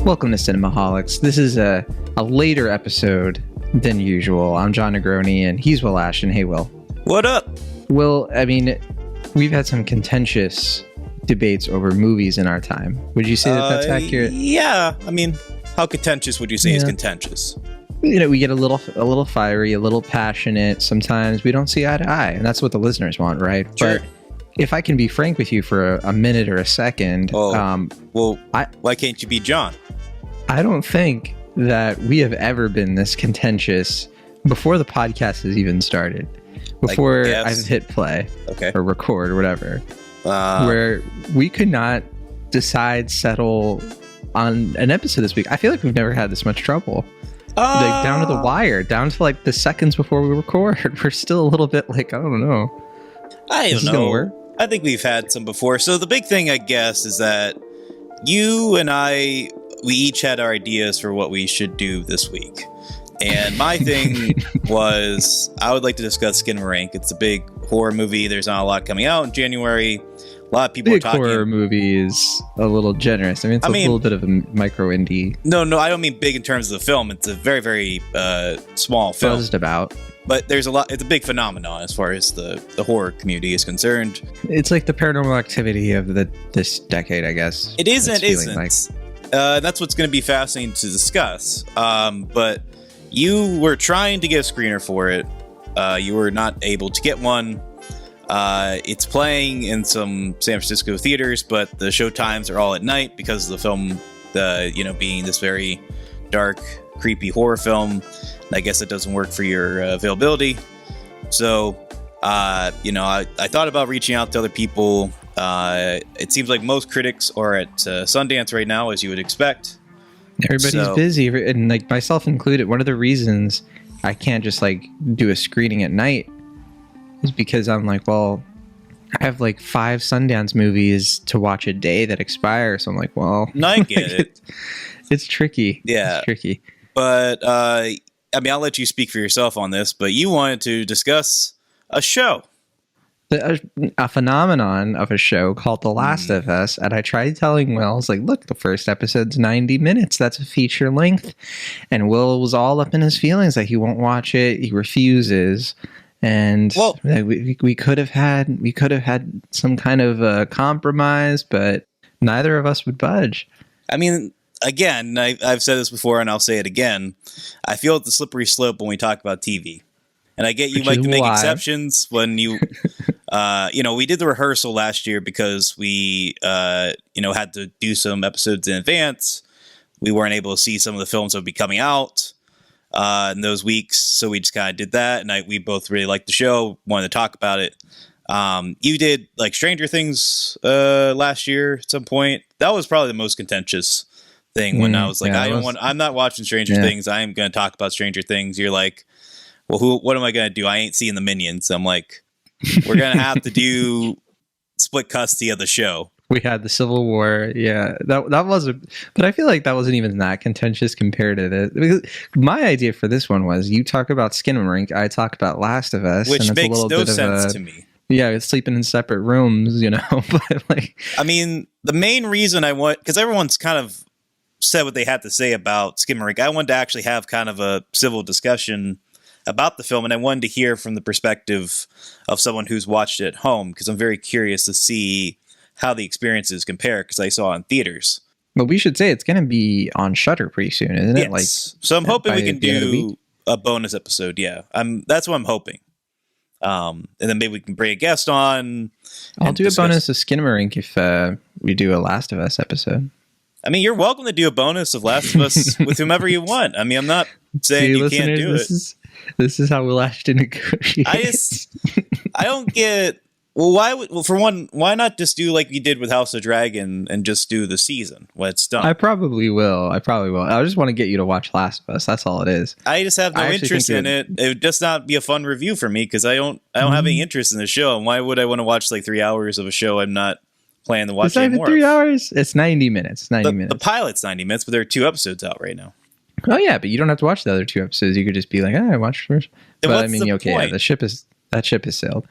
Welcome to Cinemaholics. This is a later episode than usual. I'm John Negroni, and he's Will Ashton. Hey, Will. What up? Will, I mean, we've had some contentious debates over movies in our time. Would you say that that's accurate? Yeah. I mean, how contentious would you say is contentious? You know, we get a little fiery, a little passionate. Sometimes we don't see eye to eye, and that's what the listeners want, right? Sure. But if I can be frank with you for a minute or a second, why can't you be John? I don't think that we have ever been this contentious before the podcast has even started. Before I've hit play or record or whatever, where we could not settle on an episode this week. I feel like we've never had this much trouble. Like down to the wire, down to like the seconds before we record. We're still a little bit like, I don't know. I don't know. I think we've had some before. So the big thing, I guess, is that you and we each had our ideas for what we should do this week. And my thing was, I would like to discuss Skinamarink. It's a big horror movie. There's not a lot coming out in January. A lot of people are talking. Big horror movie is a little generous. I mean, it's a little bit of a micro indie. No, I don't mean big in terms of the film. It's a very, very small film. Buzzed about. But there's a lot. It's a big phenomenon as far as the horror community is concerned. It's like the Paranormal Activity of this decade, I guess. It is and isn't. Like. That's what's going to be fascinating to discuss. But you were trying to get a screener for it. You were not able to get one. It's playing in some San Francisco theaters, but the show times are all at night because of the film, being this very dark, creepy horror film. I guess it doesn't work for your availability. So, I thought about reaching out to other people. It seems like most critics are at Sundance right now, as you would expect. Everybody's busy, and like myself included. One of the reasons I can't just like do a screening at night is because I'm like, well, I have like 5 Sundance movies to watch a day that expire. So I'm like, well, no, I get it. It's tricky. Yeah, it's tricky. But I'll let you speak for yourself on this. But you wanted to discuss a show. A phenomenon of a show called The Last of Us, and I tried telling Will, I was like, look, the first episode's 90 minutes. That's a feature length. And Will was all up in his feelings, like he won't watch it. He refuses. And we could have had some kind of a compromise, but neither of us would budge. I mean, again, I've said this before, and I'll say it again. I feel it's the slippery slope when we talk about TV. And I get you like to make exceptions when you, we did the rehearsal last year because we, had to do some episodes in advance. We weren't able to see some of the films that would be coming out in those weeks. So we just kind of did that. And we both really liked the show, wanted to talk about it. You did like Stranger Things last year at some point. That was probably the most contentious thing when I was like, I'm not watching Stranger Things. I am going to talk about Stranger Things. You're like, well, what am I going to do? I ain't seeing the Minions. I'm like, we're going to have to do split custody of the show. We had the Civil War. Yeah, that wasn't, but I feel like that wasn't even that contentious compared to this. Because my idea for this one was you talk about Skinamarink, I talk about Last of Us. Which and makes no sense to me. Yeah, sleeping in separate rooms, but like. I mean, the main reason because everyone's kind of said what they had to say about Skinamarink. I wanted to actually have kind of a civil discussion about the film, and I wanted to hear from the perspective of someone who's watched it at home, because I'm very curious to see how the experiences compare, because I saw it in theaters. But we should say it's going to be on Shudder pretty soon, isn't it? Like, so I'm hoping we can do a bonus episode. Yeah, that's what I'm hoping. And then maybe we can bring a guest on. I'll do a bonus of Skinamarink if we do a Last of Us episode. I mean, you're welcome to do a bonus of Last of Us with whomever you want. I mean, I'm not saying you can't do it. This is how Will Ashton negotiates. I don't get. Well, for one, why not just do like you did with House of Dragon and just do the season when it's done? I probably will. I just want to get you to watch Last of Us. That's all it is. I just have no interest in it. It would just not be a fun review for me because I don't have any interest in the show. And why would I want to watch like 3 hours of a show I'm not planning to watch? It's not even 3 hours. It's 90 minutes. The pilot's 90 minutes, but there are 2 episodes out right now. Oh yeah, but you don't have to watch the other 2 episodes. You could just be like, I watched first. But I mean, okay, yeah, that ship is sailed.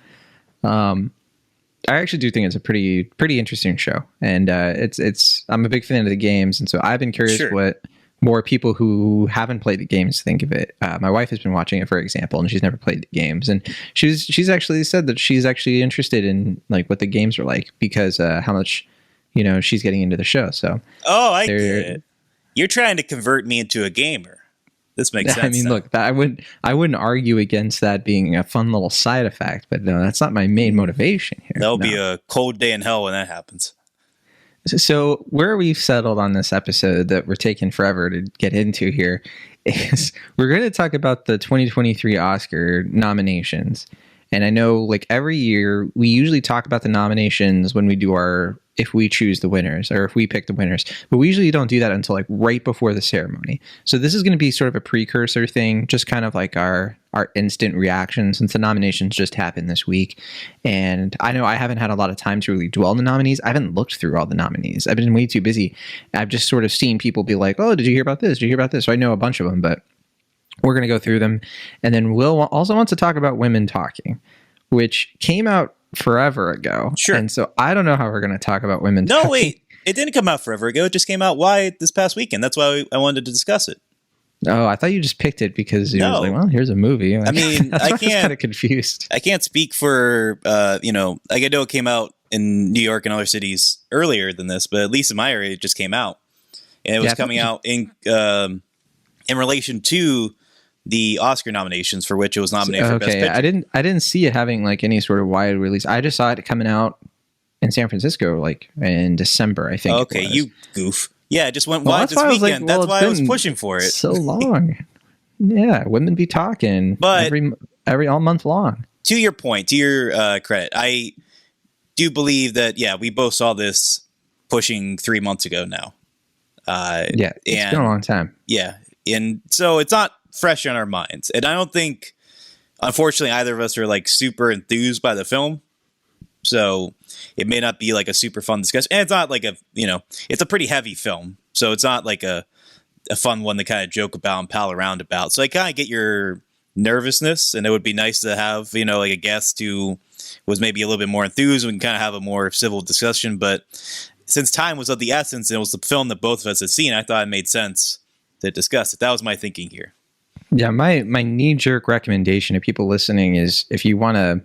I actually do think it's a pretty interesting show, and I'm a big fan of the games, and so I've been curious what more people who haven't played the games think of it. My wife has been watching it, for example, and she's never played the games, and she's actually said that she's actually interested in like what the games are like because how much she's getting into the show. So I get it. You're trying to convert me into a gamer. This makes sense. I mean, look, I wouldn't argue against that being a fun little side effect, but no, that's not my main motivation here. There'll be a cold day in hell when that happens. So where we've settled on this episode that we're taking forever to get into here is we're going to talk about the 2023 Oscar nominations. And I know like every year we usually talk about the nominations when we do if we choose the winners or if we pick the winners, but we usually don't do that until like right before the ceremony. So this is going to be sort of a precursor thing, just kind of like our instant reaction since the nominations just happened this week. And I know I haven't had a lot of time to really dwell on the nominees. I haven't looked through all the nominees. I've been way too busy. I've just sort of seen people be like, oh, did you hear about this? Did you hear about this? So I know a bunch of them, but we're going to go through them. And then Will also wants to talk about Women Talking, which came out forever ago. Sure. And so I don't know how we're going to talk about Women Talking. No, wait. It didn't come out forever ago. It just came out this past weekend. That's why I wanted to discuss it. Oh, I thought you just picked it because you was like, well, here's a movie. I mean, I was kind of confused. I can't speak for, like I know it came out in New York and other cities earlier than this, but at least in my area, it just came out. And it was coming out in relation to the Oscar nominations for which it was nominated for Best Picture. I didn't see it having like any sort of wide release. I just saw it coming out in San Francisco like in December, I think. Okay, you goof. Yeah, it just went wide this weekend. That's why I was pushing for it. So long. Yeah, Women Be Talking, but every all month long. To your point, to your credit, I do believe that we both saw this pushing 3 months ago now. It's been a long time. Yeah, and so it's not fresh on our minds, and I don't think, unfortunately, either of us are like super enthused by the film. So it may not be like a super fun discussion, and it's not like it's a pretty heavy film, so it's not like a fun one to kind of joke about and pal around about. So I kind of get your nervousness, and it would be nice to have like a guest who was maybe a little bit more enthused. We can kind of have a more civil discussion, but since time was of the essence and it was the film that both of us had seen, I thought it made sense to discuss it. That was my thinking here. Yeah, my knee-jerk recommendation to people listening is if you want a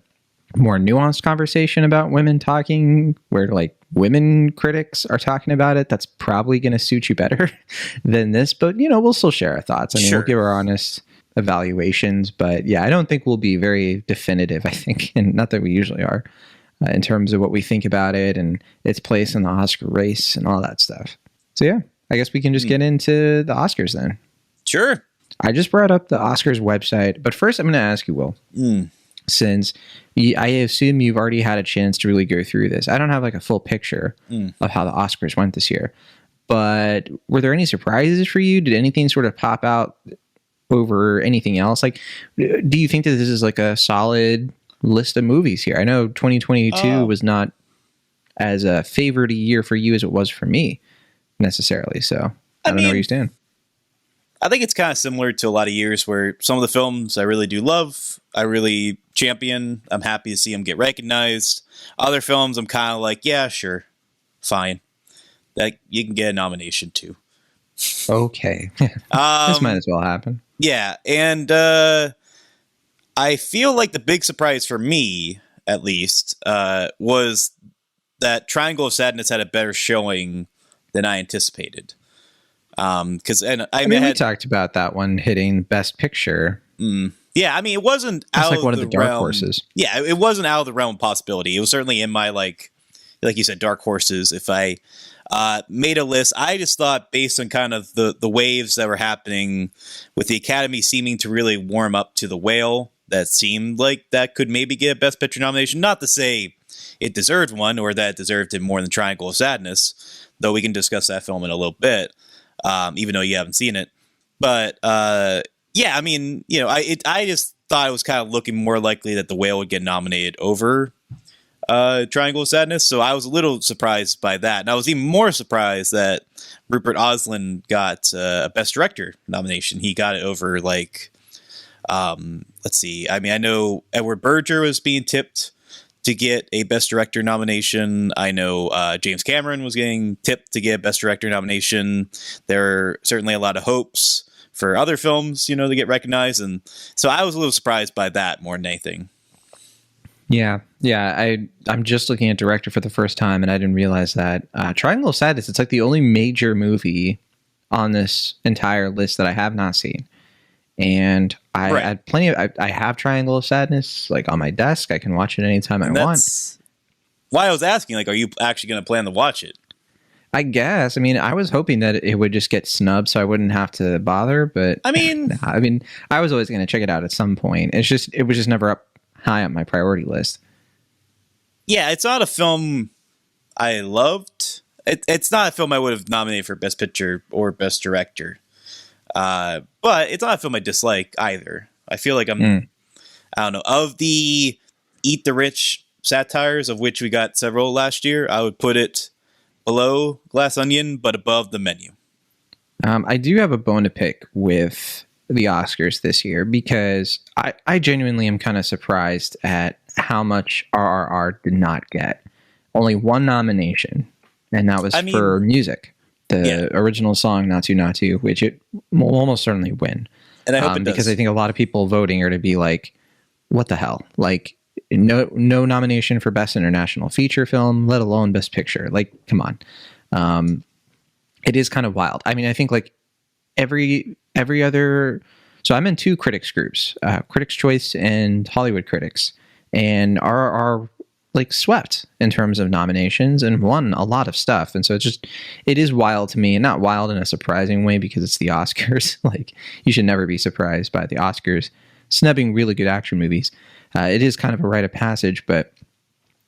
more nuanced conversation about Women Talking, where like women critics are talking about it, that's probably going to suit you better than this. But, we'll still share our thoughts. I mean, we'll give our honest evaluations. But yeah, I don't think we'll be very definitive, I think, and not that we usually are, in terms of what we think about it and its place in the Oscar race and all that stuff. So yeah, I guess we can just get into the Oscars then. Sure. I just brought up the Oscars website, but first I'm going to ask you, Will, since I assume you've already had a chance to really go through this. I don't have like a full picture of how the Oscars went this year, but were there any surprises for you? Did anything sort of pop out over anything else? Like, do you think that this is like a solid list of movies here? I know 2022 was not as a favorite a year for you as it was for me necessarily. So I don't know where you stand. I think it's kind of similar to a lot of years where some of the films I really do love, I really champion. I'm happy to see them get recognized. Other films, I'm kind of like, yeah, sure, fine. That you can get a nomination too. Okay, this might as well happen. Yeah, and I feel like the big surprise for me, at least, was that Triangle of Sadness had a better showing than I anticipated. Because we talked about that one hitting Best Picture. Yeah, I mean, it wasn't out like of one of the dark realm. Horses. Yeah, it wasn't out of the realm of possibility. It was certainly in my like you said, dark horses. If I made a list, I just thought based on kind of the waves that were happening with the Academy seeming to really warm up to The Whale, that seemed like that could maybe get a Best Picture nomination. Not to say it deserved one or that it deserved it more than Triangle of Sadness, though we can discuss that film in a little bit. Even though you haven't seen it, but yeah, I mean, I just thought it was kind of looking more likely that The Whale would get nominated over Triangle of Sadness. So I was a little surprised by that, and I was even more surprised that Rupert Osland got a Best Director nomination. He got it over let's see. I mean, I know Edward Berger was being tipped to get a Best Director nomination. I know James Cameron was getting tipped to get Best Director nomination. There are certainly a lot of hopes for other films, you know, to get recognized. And so I was a little surprised by that more than anything. Yeah. I'm just looking at director for the first time, and I didn't realize that. Triangle of Sadness, it's like the only major movie on this entire list that I have not seen. And I had plenty of, I have Triangle of Sadness like on my desk. I can watch it anytime I want. Why I was asking, like, are you actually going to plan to watch it? I guess. I mean, I was hoping that it would just get snubbed so I wouldn't have to bother. But I mean, I was always going to check it out at some point. It was just never up high on my priority list. Yeah, it's not a film I loved. It's not a film I would have nominated for Best Picture or Best Director. But it's not a film I dislike either. I feel like I don't know, of the Eat the Rich satires, of which we got several last year, I would put it below Glass Onion, but above The Menu. I do have a bone to pick with the Oscars this year because I genuinely am kind of surprised at how much RRR did not get. Only one nomination, and that was for music. The original song, Not To, which it will almost certainly win. And I hope it does. Because I think a lot of people voting are to be like, what the hell? Like, no nomination for Best International Feature Film, let alone Best Picture. Like, come on. It is kind of wild. I mean, I think like every other... So I'm in two critics groups, Critics' Choice and Hollywood Critics. And RRR like swept in terms of nominations and won a lot of stuff. And so it is wild to me, and not wild in a surprising way because it's the Oscars. Like, you should never be surprised by the Oscars snubbing really good action movies. It is kind of a rite of passage, but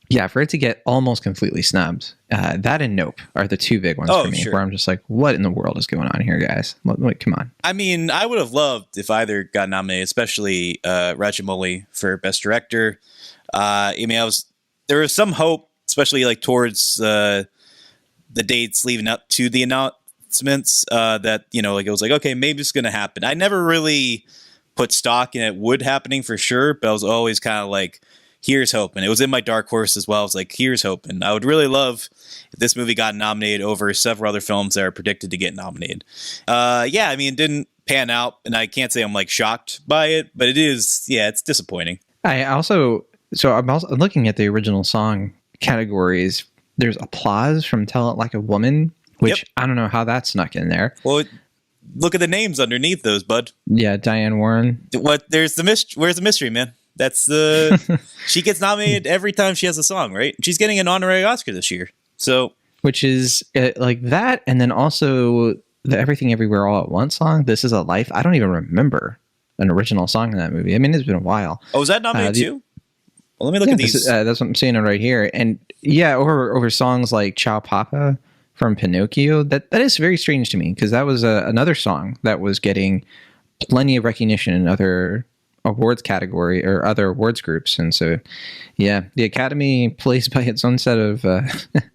yeah, for it to get almost completely snubbed, that and Nope are the two big ones for me, where I'm just like, what in the world is going on here, guys? Like, come on. I mean, I would have loved if either got nominated, especially Rajamouli for Best Director. There was some hope, especially like towards the dates leading up to the announcements, that, you know, like it was like, okay, maybe it's going to happen. I never really put stock in it would happening for sure, but I was always kind of like, here's hoping. It was in my dark horse as well. I was like, here's hoping. I would really love if this movie got nominated over several other films that are predicted to get nominated. Yeah, I mean, it didn't pan out, and I can't say I'm like shocked by it, but it is, yeah, it's disappointing. I'm also looking at the original song categories. There's Applause from Tell It Like a Woman, which I don't know how that snuck in there. Well, look at the names underneath those, bud. Yeah, Diane Warren. Where's the mystery, man? That's she gets nominated every time she has a song, right? She's getting an honorary Oscar this year. So, which is like that, and then also the Everything Everywhere All at Once song, This Is a Life. I don't even remember an original song in that movie. I mean, it's been a while. Oh, was that nominated too? Well, let me look at these. That's what I'm seeing it right here. And yeah, over songs like Ciao Papa from Pinocchio. That is very strange to me, because that was another song that was getting plenty of recognition in other awards category or other awards groups. And so, yeah, the Academy plays by its own set of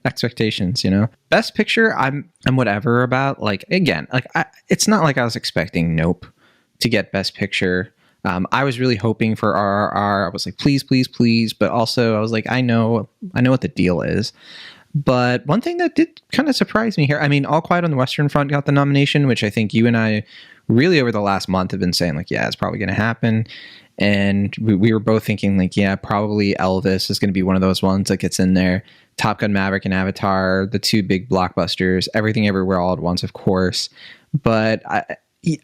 expectations, you know. Best Picture, I'm whatever about. Like, again, like it's not like I was expecting Nope to get Best Picture. I was really hoping for RRR. I was like, please, please, please. But also I was like, I know what the deal is. But one thing that did kind of surprise me here, I mean, All Quiet on the Western Front got the nomination, which I think you and I really over the last month have been saying like, yeah, it's probably going to happen. And we were both thinking like, yeah, probably Elvis is going to be one of those ones that gets in there. Top Gun Maverick and Avatar, the two big blockbusters, Everything Everywhere All at Once, of course. But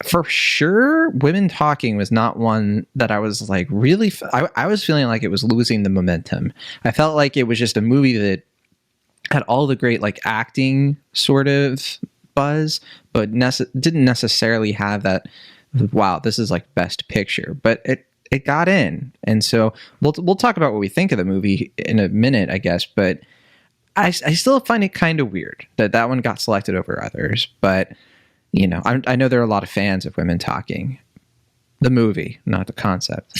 for sure, Women Talking was not one that I was like really, I was feeling like it was losing the momentum. I felt like it was just a movie that had all the great like acting sort of buzz, but didn't necessarily have that, wow, this is like Best Picture, but it got in. And so we'll talk about what we think of the movie in a minute, I guess, but I still find it kind of weird that one got selected over others. But you know, I know there are a lot of fans of Women Talking, the movie, not the concept.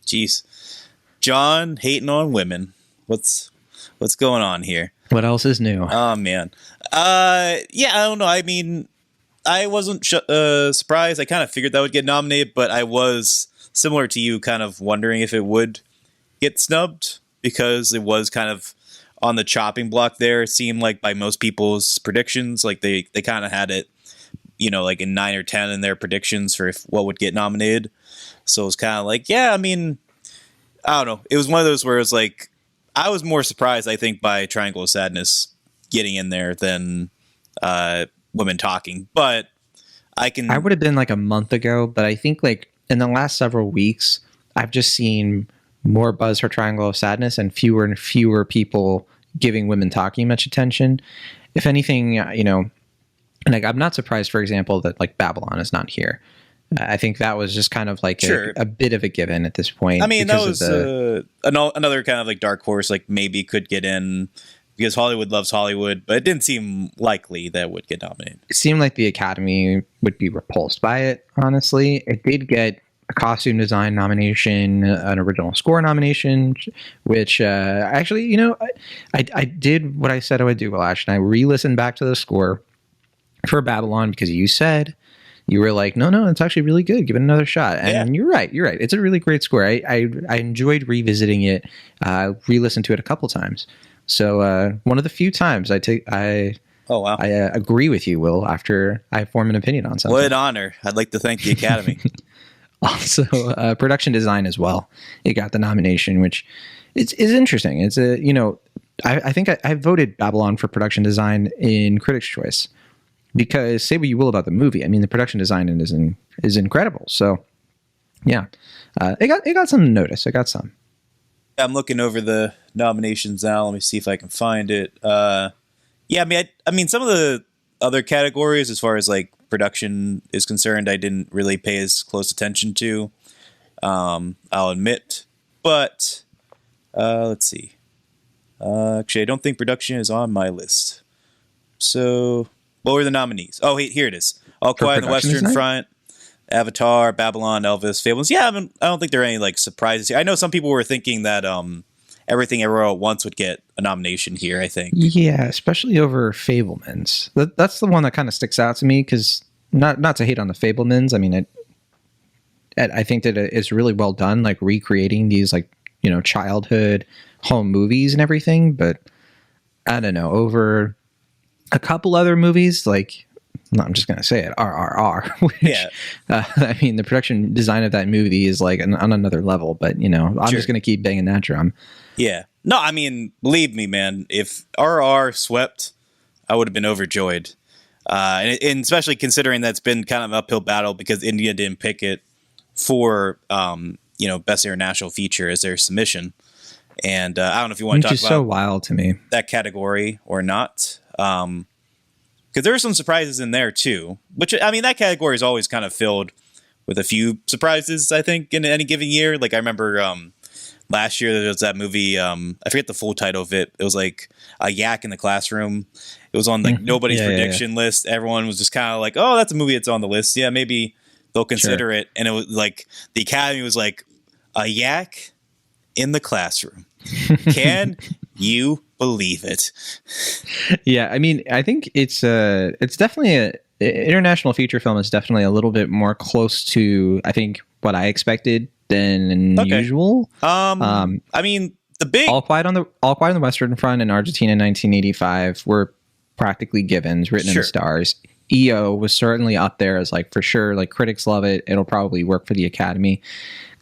Jeez, John hating on women. What's going on here? What else is new? Oh man, yeah, I don't know. I mean, I wasn't surprised. I kind of figured that would get nominated, but I was similar to you, kind of wondering if it would get snubbed. because it was kind of on the chopping block there. It seemed like by most people's predictions, like they kind of had it, like in 9 or 10 in their predictions for what would get nominated. So it was kind of like, yeah, I mean, I don't know. It was one of those where it was like, I was more surprised, I think, by Triangle of Sadness getting in there than Women Talking. But I would have been like a month ago, but I think like in the last several weeks, I've just seen more buzz for Triangle of Sadness and fewer people giving Women Talking much attention. If anything, like I'm not surprised, for example, that like Babylon is not here. I think that was just kind of like a bit of a given at this point. I mean, that was another kind of like dark horse, like maybe could get in because Hollywood loves Hollywood, but it didn't seem likely that it would get nominated. It seemed like the Academy would be repulsed by it, honestly. It did get a costume design nomination, an original score nomination, which actually, I did what I said I would do, Ash, and I re-listened back to the score for Babylon because you were like, no, it's actually really good. Give it another shot. And you're right. It's a really great score. I enjoyed revisiting it, re-listened to it a couple times. So one of the few times I agree with you, Will, after I form an opinion on something. What an honor. I'd like to thank the Academy. Also, production design as well. It got the nomination, which is interesting. It's I think I voted Babylon for production design in Critics' Choice because say what you will about the movie. I mean, the production design is incredible. So yeah, it got some notice. It got some. I'm looking over the nominations now. Let me see if I can find it. I mean, some of the other categories, as far as like production is concerned, I didn't really pay as close attention to. I'll admit, but let's see. Actually, I don't think production is on my list. So, what were the nominees? Oh, here it is. All Quiet on the Western Front, Avatar, Babylon, Elvis, Fables. Yeah, I don't think there are any like surprises here. I know some people were thinking that Everything Everywhere at Once would get a nomination here, I think. Yeah, especially over Fabelmans. That's the one that kind of sticks out to me because not to hate on the Fabelmans. I mean, I think that it's really well done, like recreating these like, childhood home movies and everything. But I don't know, over a couple other movies, like, no, I'm just going to say it, RRR. Which, yeah. I mean, the production design of that movie is like on another level, but, I'm just going to keep banging that drum. Yeah. No, I mean, believe me, man, if RRR swept, I would have been overjoyed. And especially considering that's been kind of an uphill battle because India didn't pick it for, Best International Feature as their submission. And I don't know if you want to talk about so wild to me that category or not. Because there are some surprises in there too, which, I mean, that category is always kind of filled with a few surprises, I think, in any given year. Like I remember last year there was that movie, I forget the full title of it. It was like a yak in the classroom. It was on like nobody's prediction list. Everyone was just kind of like, oh, that's a movie that's on the list. Yeah, maybe they'll consider it. And it was like the Academy was like, a yak in the classroom. Can you believe it? Yeah, I mean, I think it's definitely international feature film is definitely a little bit more close to, I think, what I expected than usual. I mean, the big All Quiet on the Western Front in Argentina in 1985 were practically givens, written in the stars. EO was certainly up there as like for sure, like critics love it. It'll probably work for the Academy.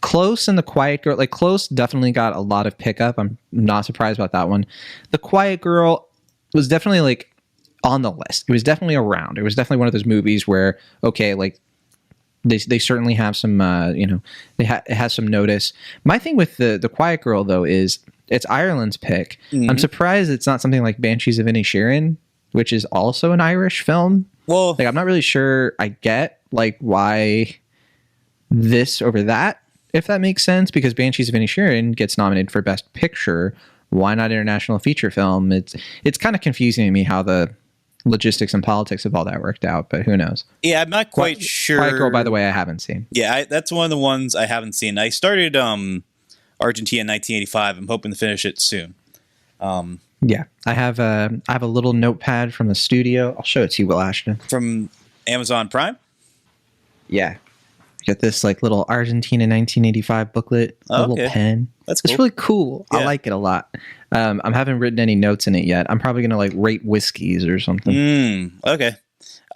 Close and The Quiet Girl, like Close definitely got a lot of pickup. I'm not surprised about that one. The Quiet Girl was definitely like on the list. It was definitely around. It was definitely one of those movies where, okay, like they certainly have some, it has some notice. My thing with the Quiet Girl though is it's Ireland's pick. Mm-hmm. I'm surprised it's not something like Banshees of Inisherin, which is also an Irish film. Well, like I'm not really sure I get like why this over that. If that makes sense, because Banshees of Inisherin gets nominated for Best Picture, why not international feature film? It's kind of confusing to me how the logistics and politics of all that worked out, but who knows? Yeah, I'm not quite sure. Quiet Girl, by the way, I haven't seen. Yeah, that's one of the ones I haven't seen. I started Argentina in 1985. I'm hoping to finish it soon. Yeah, I have a little notepad from the studio. I'll show it to you, Will Ashton. From Amazon Prime? Yeah. Get this like little Argentina 1985 booklet, a little pen. That's cool. It's really cool. Yeah. I like it a lot. I haven't written any notes in it yet. I'm probably gonna like rate whiskeys or something. Okay.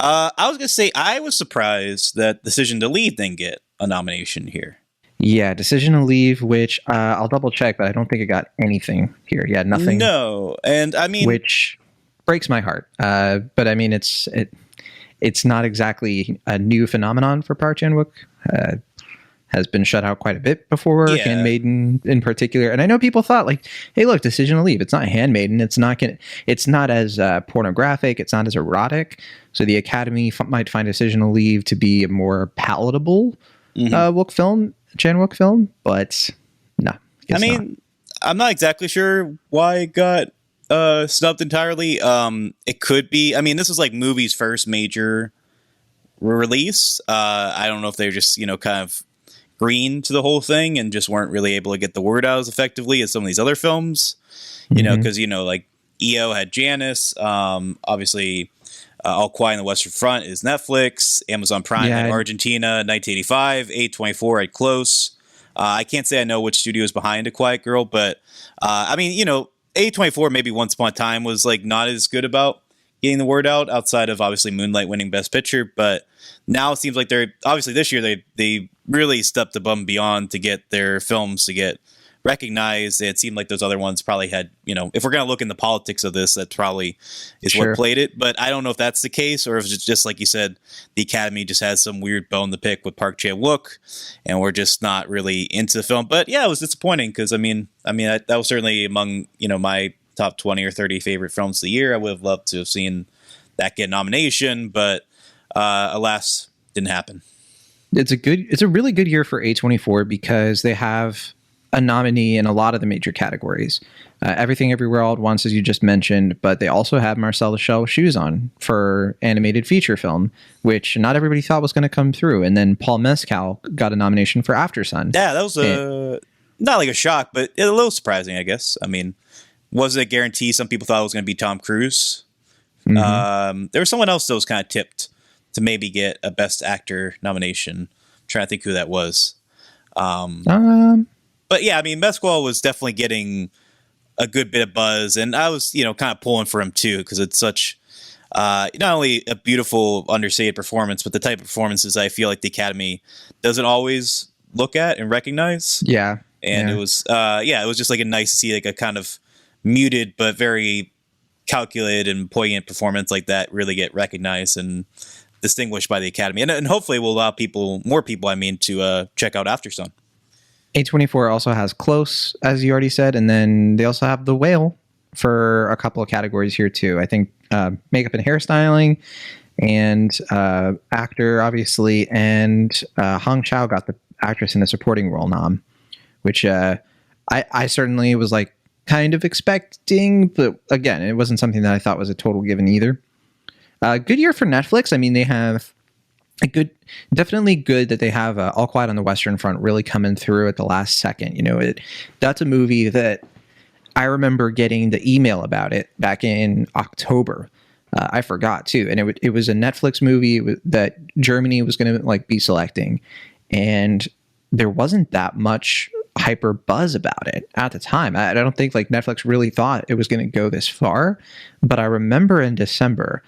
I was gonna say I was surprised that Decision to Leave didn't get a nomination here. Yeah, Decision to Leave, which I'll double check, but I don't think it got anything here. Yeah, nothing. No, and I mean, which breaks my heart. But I mean, it's not exactly a new phenomenon for Park Chan-wook. Has been shut out quite a bit before, Handmaiden in particular. And I know people thought like, hey, look, Decision to Leave. It's not Handmaiden. It's not as pornographic. It's not as erotic. So the Academy might find Decision to Leave to be a more palatable Chan-wook film, but no. I mean, I'm not exactly sure why it got snubbed entirely. It could be. I mean, this was like movie's first major release. I don't know if they're just kind of green to the whole thing and just weren't really able to get the word out as effectively as some of these other films. Because like EO had Janice. Obviously, All Quiet on the Western Front is Netflix. Amazon Prime had Argentina, 1985. A24 had Close. I can't say I know which studio is behind A Quiet Girl, but I mean, A24 maybe once upon a time was like not as good about getting the word out outside of obviously Moonlight winning Best Picture. But now it seems like they're obviously this year they really stepped above and beyond to get their films to get recognized. It seemed like those other ones probably had, if we're going to look in the politics of this, that probably is what played it. But I don't know if that's the case or if it's just like you said, the Academy just has some weird bone to pick with Park Chan-wook and we're just not really into the film. But yeah, it was disappointing because I mean that was certainly among, my top 20 or 30 favorite films of the year. I would have loved to have seen that get a nomination, but alas, didn't happen. It's a really good year for A24 because they have a nominee in a lot of the major categories. Everything Everywhere All at Once, as you just mentioned, but they also have Marcel the Shell Shoes On for animated feature film, which not everybody thought was going to come through. And then Paul Mescal got a nomination for Aftersun. Yeah, that was not like a shock, but a little surprising, I guess. I mean, wasn't a guarantee. Some people thought it was going to be Tom Cruise. Mm-hmm. There was someone else that was kind of tipped to maybe get a Best Actor nomination. I'm trying to think who that was. But yeah, I mean, Mescal was definitely getting a good bit of buzz, and I was, kind of pulling for him too because it's such not only a beautiful, understated performance, but the type of performances I feel like the Academy doesn't always look at and recognize. Yeah, and it was, it was just like nice to see like a kind of muted but very calculated and poignant performance like that really get recognized and distinguished by the Academy, and hopefully will allow more people, to check out Aftersun. A24 also has Close, as you already said, and then they also have The Whale for a couple of categories here too. I think makeup and hairstyling and actor, obviously, and Hong Chau got the actress in a supporting role nom, which I certainly was like kind of expecting, but again, it wasn't something that I thought was a total given either. Good year for Netflix. I mean, they have definitely good that they have All Quiet on the Western Front really coming through at the last second. That's a movie that I remember getting the email about it back in October. I forgot too, and it was a Netflix movie that Germany was going to be selecting, and there wasn't that much hyper buzz about it at the time. I don't think Netflix really thought it was going to go this far, but I remember in December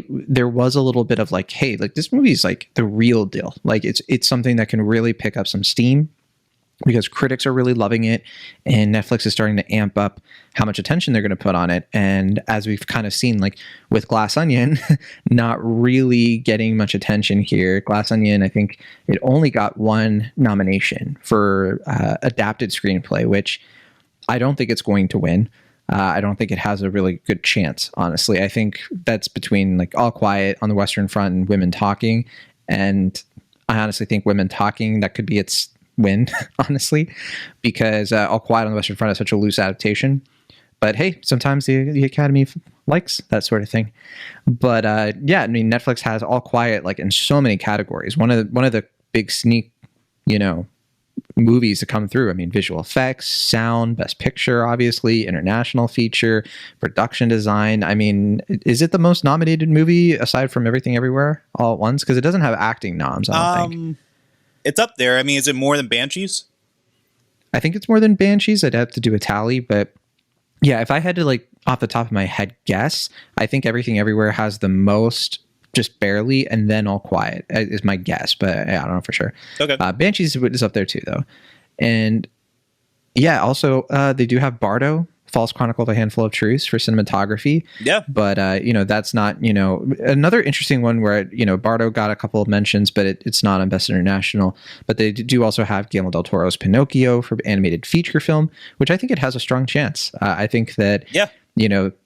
there was a little bit of hey, this movie is the real deal. It's something that can really pick up some steam because critics are really loving it and Netflix is starting to amp up how much attention they're going to put on it. And as we've kind of seen, with Glass Onion, not really getting much attention here. Glass Onion, I think it only got one nomination for adapted screenplay, which I don't think it's going to win. I don't think it has a really good chance, honestly. I think that's between All Quiet on the Western Front and Women Talking. And I honestly think Women Talking, that could be its win, honestly, because All Quiet on the Western Front is such a loose adaptation. But hey, sometimes the Academy likes that sort of thing. But Netflix has All Quiet in so many categories. One of the big sneak, movies to come through. I mean, visual effects, sound, best picture, obviously, international feature, production design. I mean, is it the most nominated movie aside from Everything Everywhere All at Once? Because it doesn't have acting noms, I don't think. it's up there. I mean, is it more than Banshees? I think it's more than Banshees. I'd have to do a tally, but yeah, if I had to like off the top of my head guess, I think Everything Everywhere has the most, just barely, and then All Quiet is my guess, but I don't know for sure. Okay. Banshees is up there too, though. And yeah, also they do have Bardo, False Chronicle of a Handful of Truths for cinematography. Yeah. But, that's not, another interesting one where, Bardo got a couple of mentions, but it's not on Best International. But they do also have Guillermo del Toro's Pinocchio for animated feature film, which I think it has a strong chance. I think that,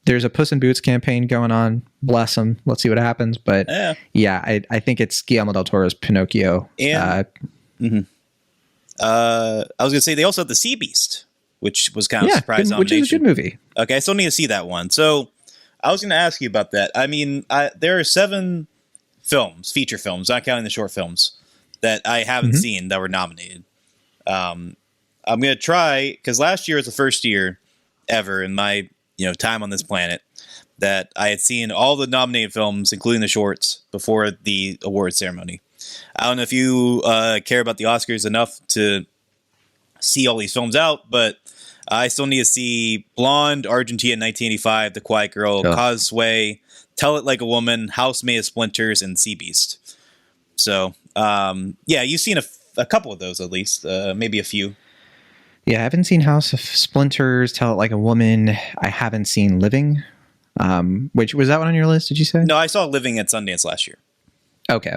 there's a Puss in Boots campaign going on. Bless them. Let's see what happens. But I think it's Guillermo del Toro's Pinocchio. And, I was going to say they also have The Sea Beast, which was kind of a surprise nomination. Which is a good movie. Okay, I still need to see that one. So I was going to ask you about that. I mean, there are 7 films, feature films, not counting the short films, that I haven't seen that were nominated. I'm going to try, because last year was the first year ever in my time on this planet that I had seen all the nominated films, including the shorts, before the award ceremony. I don't know if you care about the Oscars enough to see all these films out, but I still need to see Blonde, Argentina 1985, The Quiet Girl, Causeway, Tell It Like a Woman, House Made of Splinters, and Sea Beast. So, you've seen a couple of those at least, maybe a few. Yeah, I haven't seen House of Splinters, Tell It Like a Woman. I haven't seen Living. Which was that one on your list, did you say? No, I saw Living at Sundance last year. Okay.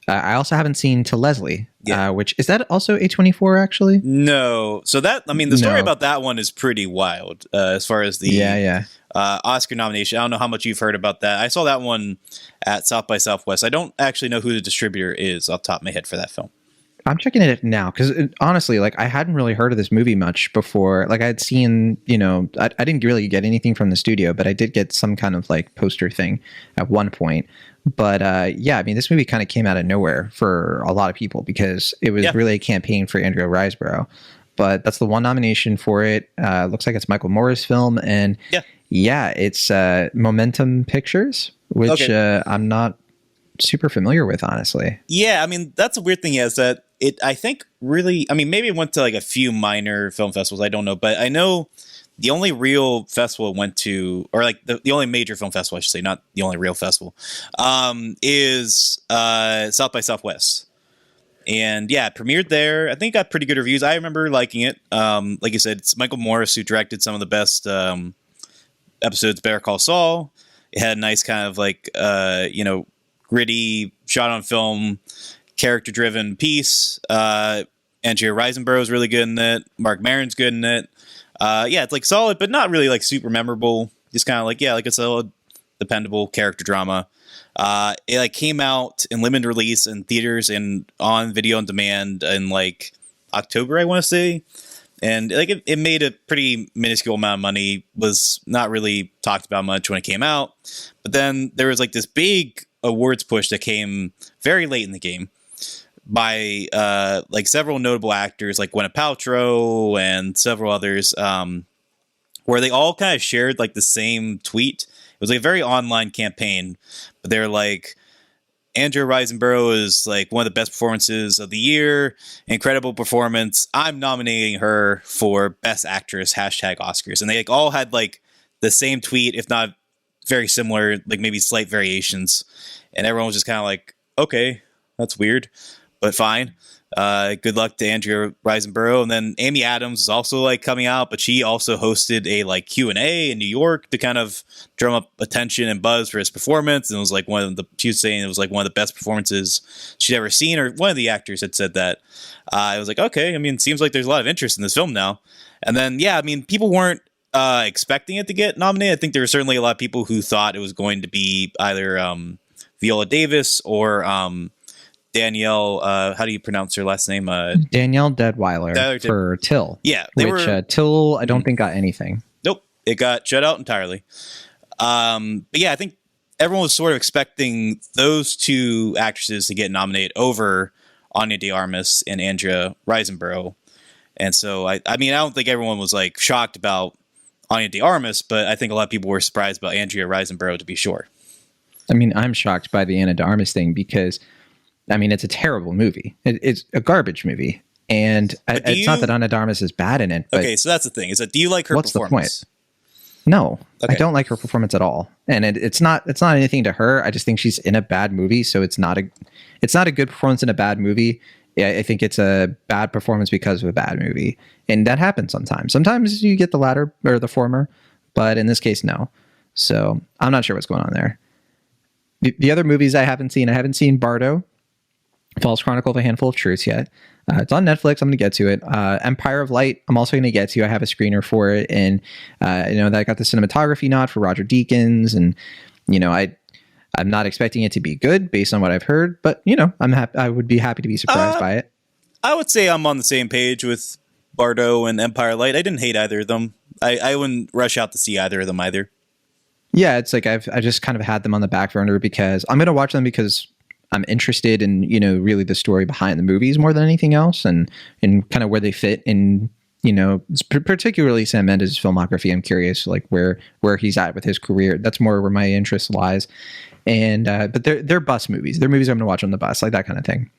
I also haven't seen To Leslie, which is that also A24 actually? No. So the story about that one is pretty wild as far as the Oscar nomination. I don't know how much you've heard about that. I saw that one at South by Southwest. I don't actually know who the distributor is off the top of my head for that film. I'm checking it now because honestly, like I hadn't really heard of this movie much before. Like I had seen, I didn't really get anything from the studio, but I did get some kind of like poster thing at one point. But this movie kind of came out of nowhere for a lot of people because it was really a campaign for Andrea Riseborough. But that's the one nomination for it. Looks like it's Michael Moore's film, and it's Momentum Pictures, which I'm not super familiar with, honestly. Yeah, I mean that's a weird thing is that I think really, I mean maybe it went to like a few minor film festivals. I don't know, but I know. The only real festival it went to, or like the only major film festival, I should say, not the only real festival, is South by Southwest. And it premiered there. I think it got pretty good reviews. I remember liking it. Like you said, it's Michael Morris who directed some of the best episodes of Better Call Saul. It had a nice kind of like, gritty, shot on film, character-driven piece. Andrea Riseborough is really good in it. Mark Maron's good in it. It's like solid, but not really like super memorable. Just kind of like, like a solid, dependable character drama. It like came out in limited release in theaters and on video on demand in like October, I want to say. And like it made a pretty minuscule amount of money, was not really talked about much when it came out. But then there was like this big awards push that came very late in the game by like several notable actors like Gwyneth Paltrow and several others, where they all kind of shared like the same tweet. It was like a very online campaign, but they're like, Andrea Riseborough is like one of the best performances of the year. Incredible performance. I'm nominating her for Best Actress, #Oscars. And they like all had like the same tweet, if not very similar, like maybe slight variations. And everyone was just kind of like, okay, that's weird. But fine. Good luck to Andrea Riseborough. And then Amy Adams is also like coming out, but she also hosted a like Q&A in New York to kind of drum up attention and buzz for his performance. And it was like she was saying it was like one of the best performances she'd ever seen, or one of the actors had said that. I was like, okay, I mean, it seems like there's a lot of interest in this film now. And then, people weren't expecting it to get nominated. I think there were certainly a lot of people who thought it was going to be either Viola Davis or Danielle, how do you pronounce her last name? Danielle Deadwyler for Till. Yeah. Till, I don't think got anything. Nope. It got shut out entirely. But I think everyone was sort of expecting those two actresses to get nominated over Ana de Armas and Andrea Riseborough. And so, I don't think everyone was like shocked about Ana de Armas, but I think a lot of people were surprised about Andrea Riseborough, to be sure. I mean, I'm shocked by the Ana de Armas thing because I mean, it's a terrible movie. It's a garbage movie. And it's not that Ana de Armas is bad in it. But okay, so that's the thing. Is that do you like her performance? What's the point? No, okay. I don't like her performance at all. And it's not anything to her. I just think she's in a bad movie, so it's not a good performance in a bad movie. Yeah, I think it's a bad performance because of a bad movie. And that happens sometimes. Sometimes you get the latter or the former, but in this case, no. So I'm not sure what's going on there. The other movies I haven't seen Bardo, False Chronicle of a Handful of Truths yet. It's on Netflix. I'm going to get to it. Empire of Light, I'm also going to get to. I have a screener for it. And, that I got the cinematography nod for Roger Deakins. And, I'm not expecting it to be good based on what I've heard. But, I would be happy to be surprised by it. I would say I'm on the same page with Bardo and Empire of Light. I didn't hate either of them. I wouldn't rush out to see either of them either. Yeah, it's like I just kind of had them on the back burner because I'm going to watch them because I'm interested in, really the story behind the movies more than anything else and kind of where they fit in, particularly Sam Mendes' filmography. I'm curious like where he's at with his career. That's more where my interest lies. And but they're bus movies. They're movies I'm going to watch on the bus, like that kind of thing.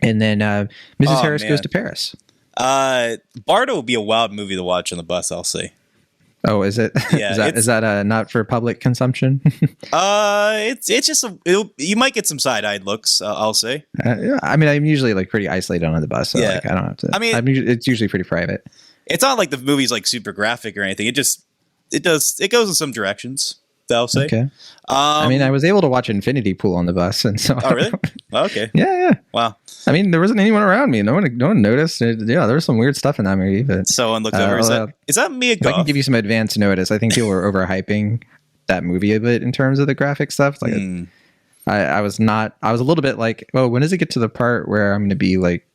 And then Mrs. Harris Goes to Paris. Bardo would be a wild movie to watch on the bus, I'll say. Oh, is it? Yeah, is that not for public consumption? It's just you might get some side-eyed looks. I'll say. Yeah, I mean, I'm usually like pretty isolated on the bus, so like I don't have to. I mean, it's usually pretty private. It's not like the movie's like super graphic or anything. It goes in some directions. I'll say. Okay. I mean, I was able to watch Infinity Pool on the bus, and so. Oh, really? Okay. Yeah. Wow. I mean, there wasn't anyone around me. No one noticed. There was some weird stuff in that movie, but someone looked over. Is that Mia Goth? I can give you some advance notice. I think people were overhyping that movie a bit in terms of the graphic stuff. Like, I was not. I was a little bit like, oh, when does it get to the part where I'm going to be like,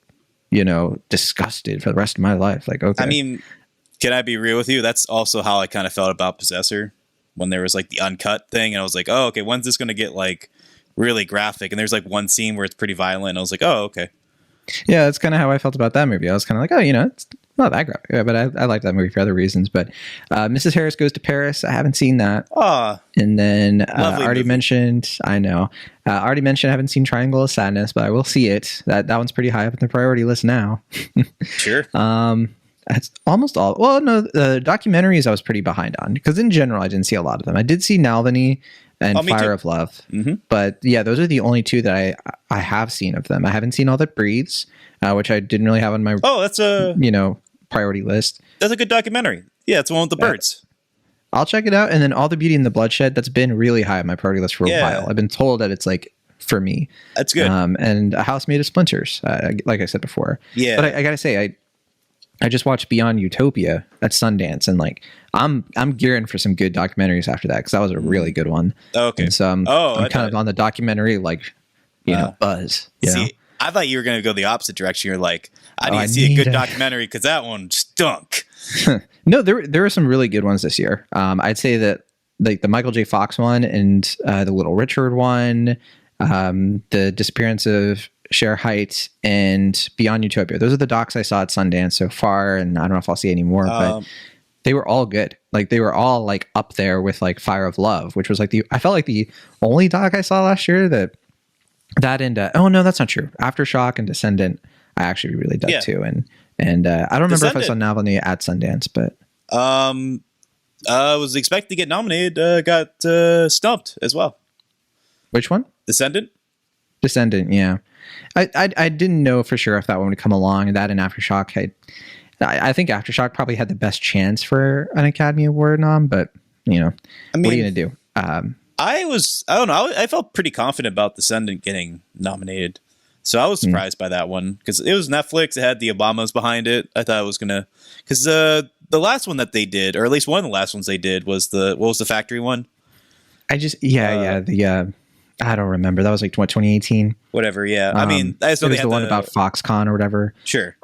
disgusted for the rest of my life? Like, okay. I mean, can I be real with you? That's also how I kind of felt about Possessor. When there was like the uncut thing and I was like, oh, okay, when's this going to get like really graphic? And there's like one scene where it's pretty violent. And I was like, oh, okay. Yeah, that's kind of how I felt about that movie. I was kind of like, oh, it's not that graphic. Yeah, but I like that movie for other reasons. But Mrs. Harris Goes to Paris. I haven't seen that. And then already mentioned, I know. Already mentioned I haven't seen Triangle of Sadness, but I will see it. That one's pretty high up in the priority list now. Sure. That's almost all. Well, no, the documentaries I was pretty behind on because in general I didn't see a lot of them. I did see Nalvany and Fire of Love, but yeah, those are the only two that I have seen of them. I haven't seen All That Breathes, which I didn't really have on my that's a priority list. That's a good documentary. Yeah, it's the one with the birds. I'll check it out. And then All the Beauty and the Bloodshed. That's been really high on my priority list for a while. I've been told that it's like for me. That's good. And A House Made of Splinters, like I said before. Yeah, but I gotta say I just watched Beyond Utopia at Sundance, and like I'm gearing for some good documentaries after that because that was a really good one. Okay, and so I'm kind of on the documentary buzz. See, I thought you were going to go the opposite direction. You're like, I need to see a good documentary because that one stunk. No, there were some really good ones this year. I'd say that like the Michael J. Fox one and the Little Richard one, the disappearance of Cher Height and Beyond Utopia. Those are the docs I saw at Sundance so far, and I don't know if I'll see any more, but they were all good. Like they were all like up there with like Fire of Love, which was like I felt like the only doc I saw last year that and oh no, that's not true. Aftershock and Descendant I actually really dug too, and I don't remember if I saw Nalvany at Sundance, but I was expected to get nominated, got stumped as well. Which one? Descendant, yeah. I didn't know for sure if that one would come along. That and Aftershock, I think Aftershock probably had the best chance for an Academy Award nom, but what are you gonna do? I don't know. I felt pretty confident about Descendant getting nominated, so I was surprised by that one because it was Netflix. It had the Obamas behind it. I thought it was gonna because the last one that they did, or at least one of the last ones they did, was what was the Factory one? I don't remember. That was like 2018. Whatever, yeah. I mean, I just know it was the one about Foxconn or whatever. Sure.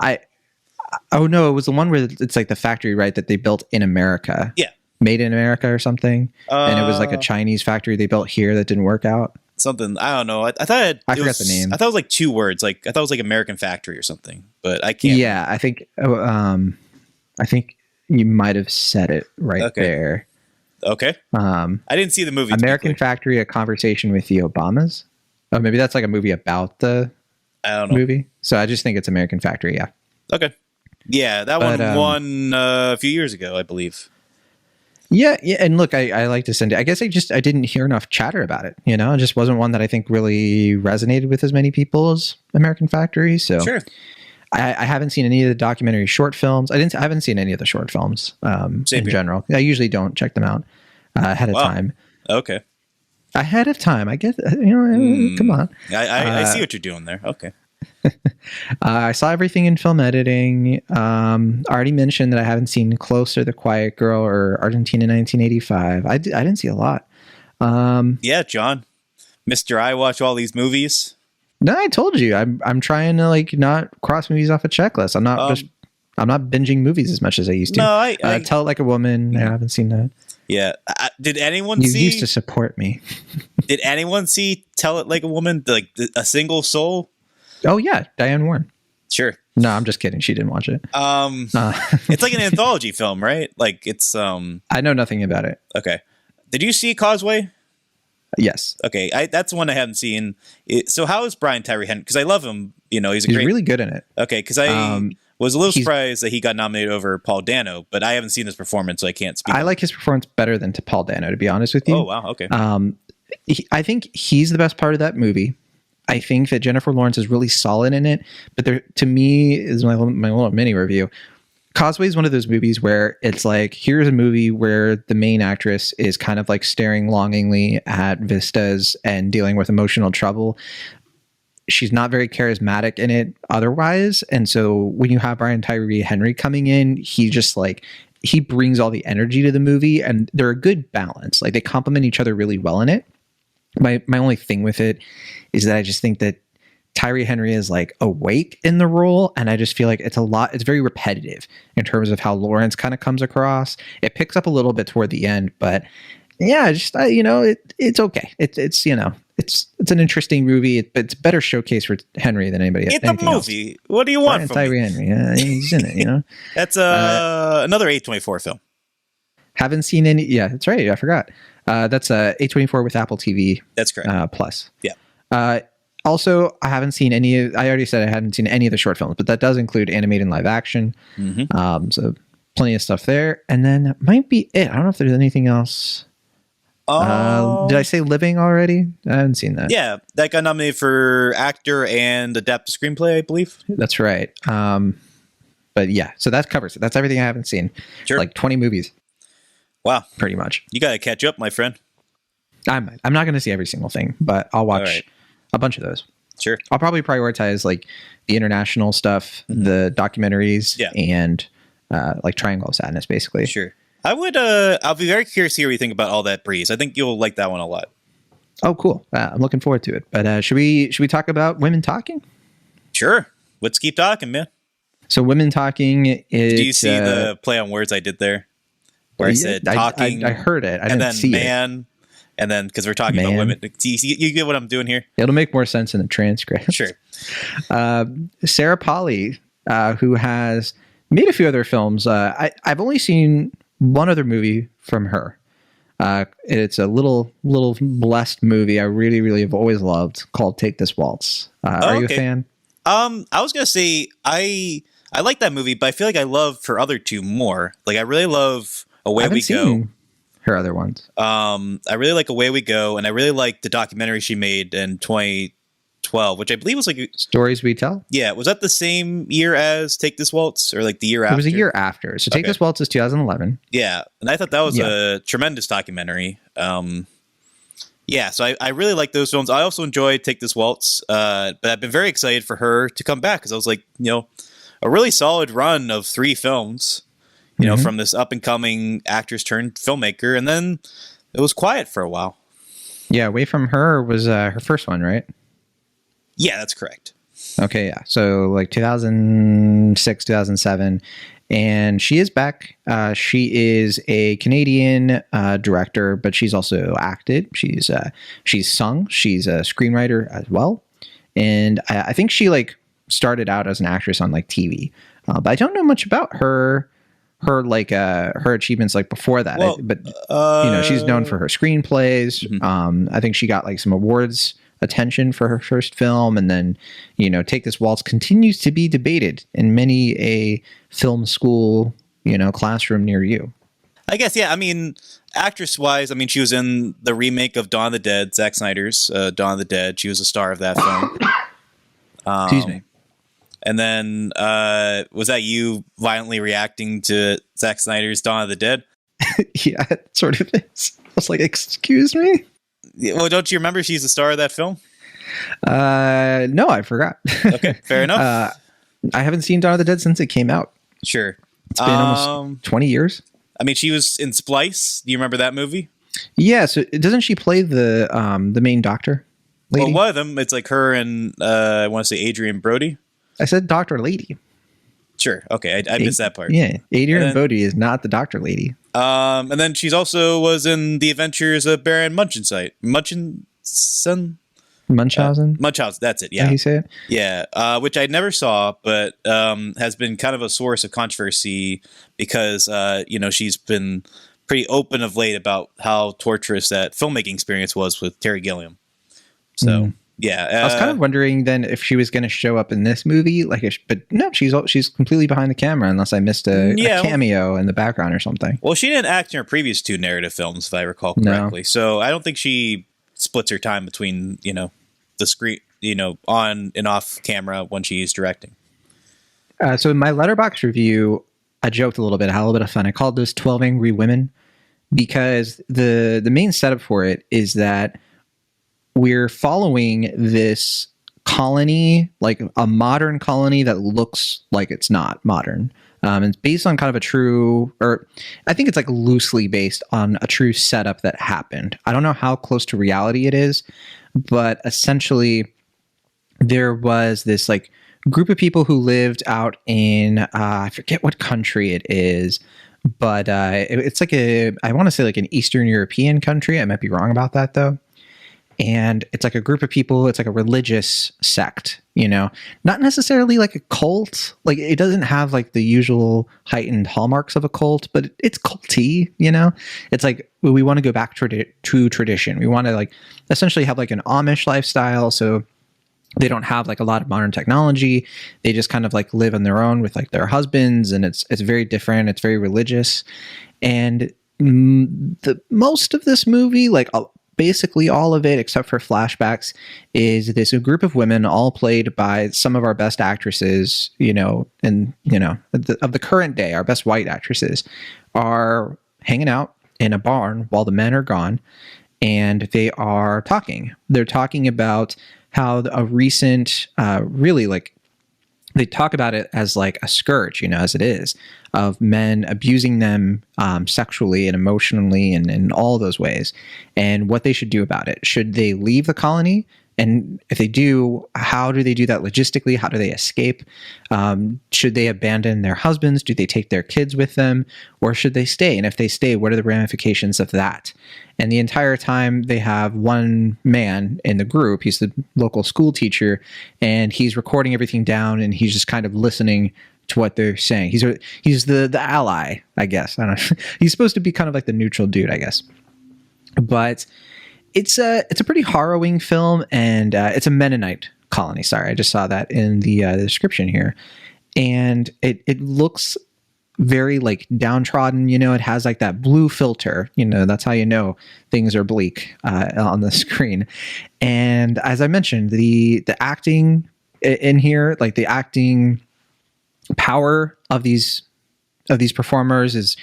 Oh no, it was the one where it's like the factory, right, that they built in America. Yeah. Made in America or something. And it was like a Chinese factory they built here that didn't work out. Something, I don't know. I forgot the name. I thought it was like 2 words. Like I thought it was like American Factory or something. But I can't. Yeah, I think you might have said it right there. Okay. I didn't see the movie. American Factory: A Conversation with the Obamas. Oh, maybe that's like a movie about the movie. So I just think it's American Factory. Yeah. Okay. Yeah, that one won a few years ago, I believe. Yeah, and look, I like to send it. I guess I didn't hear enough chatter about it. You know, it just wasn't one that I think really resonated with as many people as American Factory. So sure. I haven't seen any of the documentary short films. I haven't seen any of the short films in general. I usually don't check them out ahead of time. Okay. Ahead of time, I guess. Come on. I see what you're doing there. Okay. I saw everything in film editing. I already mentioned that I haven't seen Closer, The Quiet Girl, or Argentina 1985. I didn't see a lot. Yeah, John, Mr. I watch all these movies. No, I told you I'm trying to like not cross movies off a checklist. I'm not binging movies as much as I used to. No, I Tell It Like a Woman. I haven't seen that. Yeah. Did anyone see? You used to support me. Did anyone see Tell It Like a Woman? Like A Single Soul? Oh yeah, Diane Warren. Sure. No, I'm just kidding. She didn't watch it. It's like an anthology film, right? Like it's. I know nothing about it. Okay. Did you see Causeway? Yes. Okay, that's one I haven't seen. So how is Brian Tyree Henry? Because I love him. You know, he's really good in it. Okay, because I was a little surprised that he got nominated over Paul Dano, but I haven't seen his performance, so I can't speak. I like his performance better than to Paul Dano, to be honest with you. Oh wow, okay. I think he's the best part of that movie. I think that Jennifer Lawrence is really solid in it, but to me, is my little mini review. Causeway is one of those movies where it's like, here's a movie where the main actress is kind of like staring longingly at vistas and dealing with emotional trouble. She's not very charismatic in it otherwise. And so when you have Brian Tyree Henry coming in, he brings all the energy to the movie, and they're a good balance. Like they complement each other really well in it. My only thing with it is that I just think that Tyree Henry is like awake in the role, and I just feel like it's very repetitive in terms of how Lawrence kind of comes across. It picks up a little bit toward the end, but yeah, it's okay. It's an interesting movie, but it's a better showcase for Henry than anybody else. It's a movie. Else. What do you want from Tyree Henry? Yeah, he's in it, you know. That's another A24 film. Haven't seen any. Yeah, that's right. I forgot. That's A24 with Apple TV. That's correct. Plus. Yeah. Also, I haven't seen I already said I hadn't seen any of the short films, but that does include animated and live action. Mm-hmm. So plenty of stuff there. And then that might be it. I don't know if there's anything else. Did I say Living already? I haven't seen that. Yeah, that got nominated for actor and adapted screenplay, I believe. That's right. But yeah, so that covers it. That's everything I haven't seen. Sure. Like 20 movies. Wow. Pretty much. You got to catch up, my friend. I'm not going to see every single thing, but I'll watch a bunch of those. Sure. I'll probably prioritize like the international stuff, the documentaries, and like Triangle of Sadness, basically. Sure. I'll be very curious to hear what you think about All That Breeze. I think you'll like that one a lot. Oh, cool. I'm looking forward to it. But should we talk about Women Talking? Sure. Let's keep talking, man. So Women Talking is... Do you see the play on words I did there? Where I said talking. I heard it. I didn't see man, it. And then, because we're talking about women. You get what I'm doing here? It'll make more sense in the transcript. Sure. Sarah Polley, who has made a few other films. I've only seen one other movie from her. It's a little blessed movie I really, really have always loved, called Take This Waltz. Are you a fan? I was going to say, I like that movie, but I feel like I love her other two more. Like, I really love Away We Go. Her other ones. I really like Away We Go, and I really like the documentary she made in 2012, which I believe was like Stories We Tell. Yeah, was that the same year as Take This Waltz, or like the year after? It was a year after. So Take This Waltz is 2011. Yeah, and I thought that was a tremendous documentary. Yeah, so I really like those films. I also enjoyed Take This Waltz, but I've been very excited for her to come back because I was like, a really solid run of 3 films. From this up-and-coming actress turned filmmaker, and then it was quiet for a while. Yeah, Away From Her was her first one, right? Yeah, that's correct. Okay, yeah. So like 2006, 2007, and she is back. She is a Canadian director, but she's also acted. She's sung. She's a screenwriter as well, and I think she like started out as an actress on like TV, but I don't know much about her achievements like before that. But she's known for her screenplays. I think she got like some awards attention for her first film, and then, Take This Waltz continues to be debated in many a film school, classroom near you. I guess, yeah. I mean, actress-wise, I mean, she was in the remake of Dawn of the Dead, Zack Snyder's Dawn of the Dead. She was a star of that film. Excuse me. And then, was that you violently reacting to Zack Snyder's Dawn of the Dead? Yeah, it sort of is. I was like, excuse me? Well, don't you remember she's the star of that film? No, I forgot. Okay, fair enough. I haven't seen Dawn of the Dead since it came out. Sure. It's been almost 20 years. I mean, she was in Splice. Do you remember that movie? Yeah, so doesn't she play the main doctor lady? Well, one of them, it's like her and, I want to say Adrian Brody. I said Dr. Lady. Sure. Okay, I missed that part. Yeah, Adrian Brody is not the Dr. Lady. And then she's also was in The Adventures of Baron Munchausen. Munchausen, that's it. Yeah. How you say it? Yeah, which I never saw, but has been kind of a source of controversy because she's been pretty open of late about how torturous that filmmaking experience was with Terry Gilliam. So yeah, I was kind of wondering then if she was going to show up in this movie, but no, she's completely behind the camera unless I missed a cameo in the background or something. Well, she didn't act in her previous 2 narrative films, if I recall correctly. No. So I don't think she splits her time between the screen, on and off camera when she's directing. So in my Letterboxd review, I joked a little bit, I had a little bit of fun. I called this 12 Angry Women because the main setup for it is that we're following this colony, like a modern colony that looks like it's not modern. It's based on kind of I think it's like loosely based on a true setup that happened. I don't know how close to reality it is, but essentially there was this like group of people who lived out in, I forget what country it is, but it's like I want to say like an Eastern European country. I might be wrong about that though. And it's like a group of people, it's like a religious sect, not necessarily like a cult. Like it doesn't have like the usual heightened hallmarks of a cult, but it's culty, It's like, we want to go back to tradition. We want to like essentially have like an Amish lifestyle. So they don't have like a lot of modern technology. They just kind of like live on their own with like their husbands, and it's very different. It's very religious. And most of this movie, like basically all of it, except for flashbacks, is this a group of women all played by some of our best actresses, of the current day, our best white actresses are hanging out in a barn while the men are gone, and they are talking. They're talking about how a recent, really like, they talk about it as like a scourge, as it is, of men abusing them sexually and emotionally and in all those ways, and what they should do about it. Should they leave the colony? And if they do, how do they do that logistically? How do they escape? Should they abandon their husbands? Do they take their kids with them? Or should they stay? And if they stay, what are the ramifications of that? And the entire time they have one man in the group, he's the local school teacher, and he's recording everything down, and he's just kind of listening to what they're saying. He's the ally, I guess. I don't know. He's supposed to be kind of like the neutral dude, I guess. But it's a pretty harrowing film, and it's a Mennonite colony. Sorry, I just saw that in the description here. And it looks very like downtrodden, it has like that blue filter, that's how things are bleak on the screen. And as I mentioned, the acting in here, like the acting power of these performers is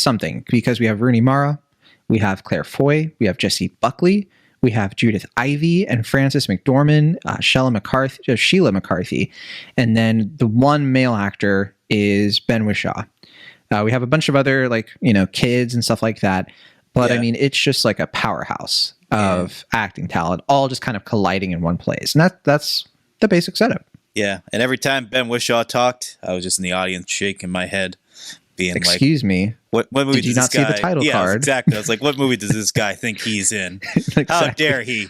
something, because we have Rooney Mara, we have Claire Foy, we have Jessie Buckley, we have Judith Ivey and Frances McDormand, Sheila McCarthy, and then the one male actor is Ben Wishaw. We have a bunch of other kids and stuff like that, but yeah. I mean, it's just like a powerhouse of acting talent, all just kind of colliding in one place, and that's the basic setup. Yeah, and every time Ben Wishaw talked, I was just in the audience shaking my head, being "Excuse me, what movie did you not see the title card?" Exactly. I was like, "What movie does this guy think he's in? Exactly. How dare he?"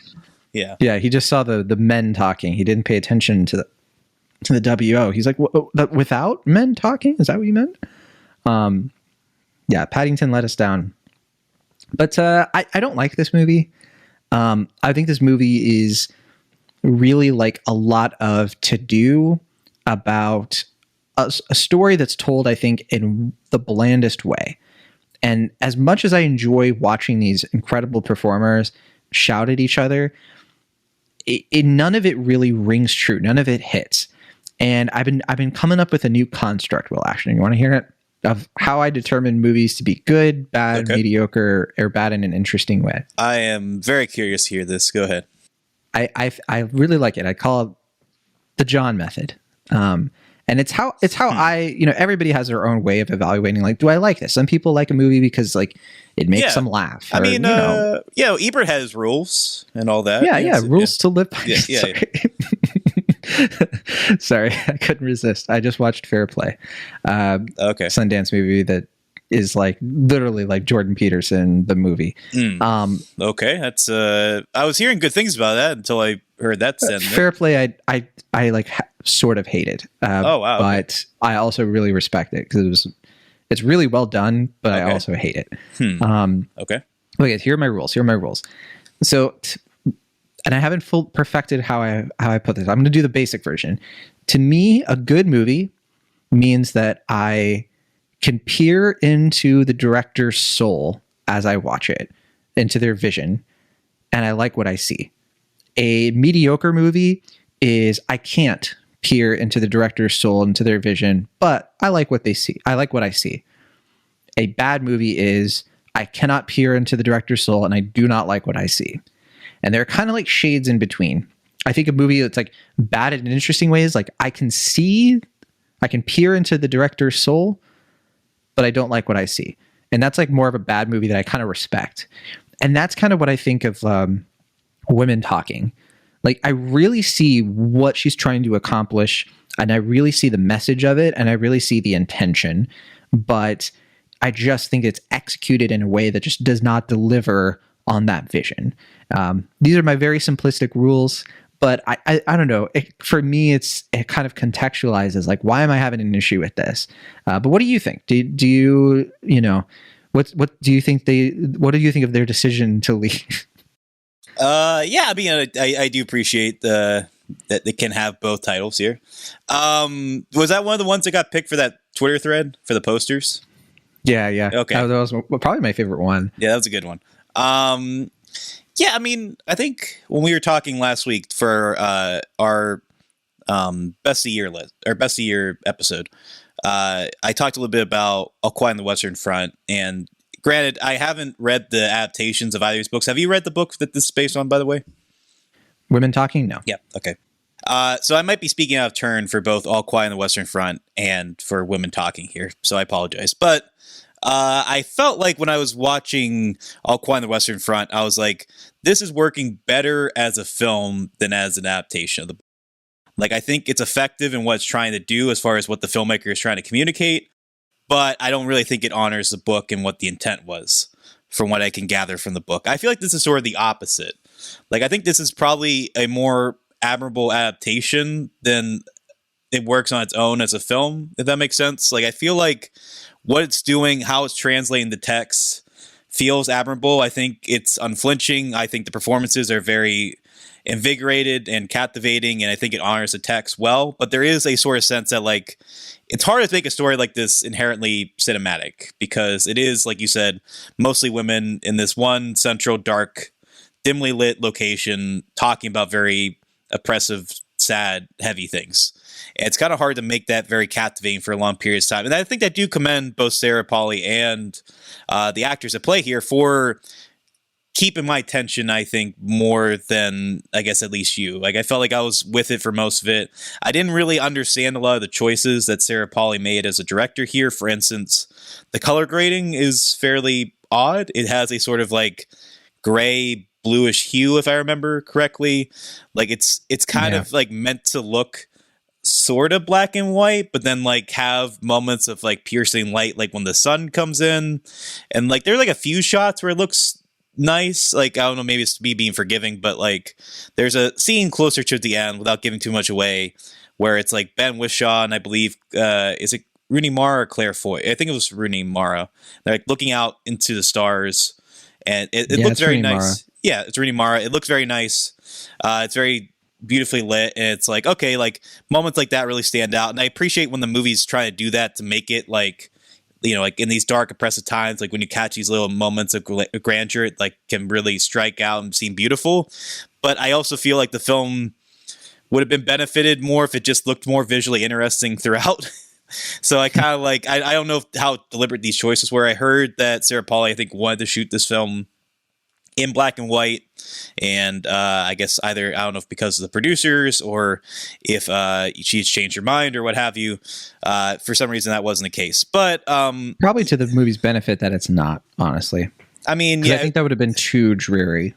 Yeah, yeah. He just saw the men talking. He didn't pay attention to the WO. He's like, "Without men talking? Is that what you meant?" Yeah, Paddington let us down, but I don't like this movie. I think this movie is really like a lot of to-do about a story that's told, I think, in the blandest way. And as much as I enjoy watching these incredible performers shout at each other, none of it really rings true. None of it hits. And I've been coming up with a new construct, Will Ashton. You want to hear it? Of how I determine movies to be good, bad, mediocre, or bad in an interesting way. I am very curious to hear this. Go ahead. I really like it. I call it the John method. And it's how I, everybody has their own way of evaluating, like, do I like this? Some people like a movie because like it makes them laugh. I mean, Ebert has rules and all that. Yeah. Rules to live by. Yeah. Sorry, I couldn't resist. I just watched Fair Play. Sundance movie that is like literally like Jordan Peterson, the movie. Okay, that's I was hearing good things about that until I heard that. Fair Play, I like sort of hate it. Wow! But I also really respect it because it's really well done. But I also hate it. Okay. Here are my rules. So. And I haven't perfected how I put this. I'm going to do the basic version. To me, a good movie means that I can peer into the director's soul as I watch it, into their vision, and I like what I see. A mediocre movie is I can't peer into the director's soul, into their vision, but I like what they see. I like what I see. A bad movie is I cannot peer into the director's soul, and I do not like what I see. And they're kind of like shades in between. I think a movie that's like bad in interesting ways, like I can peer into the director's soul, but I don't like what I see. And that's like more of a bad movie that I kind of respect. And that's kind of what I think of Women Talking. Like I really see what she's trying to accomplish, and I really see the message of it, and I really see the intention. But I just think it's executed in a way that just does not deliver on that vision. These are my very simplistic rules, but I don't know. For me, it kind of contextualizes like, why am I having an issue with this? But what do you think? Do you what do you think what do you think of their decision to leave? I mean, I do appreciate that they can have both titles here. Was that one of the ones that got picked for that Twitter thread for the posters? Yeah. Okay. That was probably my favorite one. Yeah, that was a good one. I mean, I think when we were talking last week for our best of year list or best of year episode, I talked a little bit about All Quiet on the Western Front. And granted, I haven't read the adaptations of either of these books. Have you read the book that this is based on, by the way? Women Talking? No. Yeah. Okay. So I might be speaking out of turn for both All Quiet on the Western Front and for Women Talking here. So I apologize. But I felt like when I was watching All Quiet on the Western Front, I was like, this is working better as a film than as an adaptation of the book. Like, I think it's effective in what it's trying to do as far as what the filmmaker is trying to communicate, but I don't really think it honors the book and what the intent was from what I can gather from the book. I feel like this is sort of the opposite. Like, I think this is probably a more admirable adaptation than it works on its own as a film, if that makes sense. Like, I feel like what it's doing, how it's translating the text feels admirable. I think it's unflinching. I think the performances are very invigorated and captivating, and I think it honors the text well. But there is a sort of sense that, like, it's hard to make a story like this inherently cinematic because it is, like you said, mostly women in this one central, dark, dimly lit location talking about very oppressive, sad, heavy things. And it's kind of hard to make that very captivating for a long period of time. And I think I do commend both Sarah Polley and the actors that play here for keeping my attention, I think, more than, I guess, at least you. Like, I felt like I was with it for most of it. I didn't really understand a lot of the choices that Sarah Polley made as a director here. For instance, the color grading is fairly odd. It has a sort of, like, gray, bluish hue, if I remember correctly. Like, it's kind of, like, meant to look sort of black and white, but then like have moments of like piercing light, like when the sun comes in, and like there's like a few shots where it looks nice. Like, I don't know, maybe it's me being forgiving, but like there's a scene closer to the end without giving too much away where it's like Ben Wishaw and I believe is it Rooney Mara or Claire Foy? I think it was Rooney Mara. They're like looking out into the stars, and it looks very nice. Mara. Yeah, it's Rooney Mara. It looks very nice. It's very beautifully lit, and it's like, okay, like moments like that really stand out. And I appreciate when the movies try to do that to make it like, you know, like in these dark, oppressive times, like when you catch these little moments of grandeur, it like can really strike out and seem beautiful. But I also feel like the film would have been benefited more if it just looked more visually interesting throughout. So I kind of like, I don't know how deliberate these choices were. I heard that Sarah Polley, I think, wanted to shoot this film in black and white, and I guess either, I don't know if because of the producers or if she's changed her mind or what have you. For some reason that wasn't the case, but probably to the movie's benefit that it's not, honestly. I mean, yeah, I think that would have been too dreary,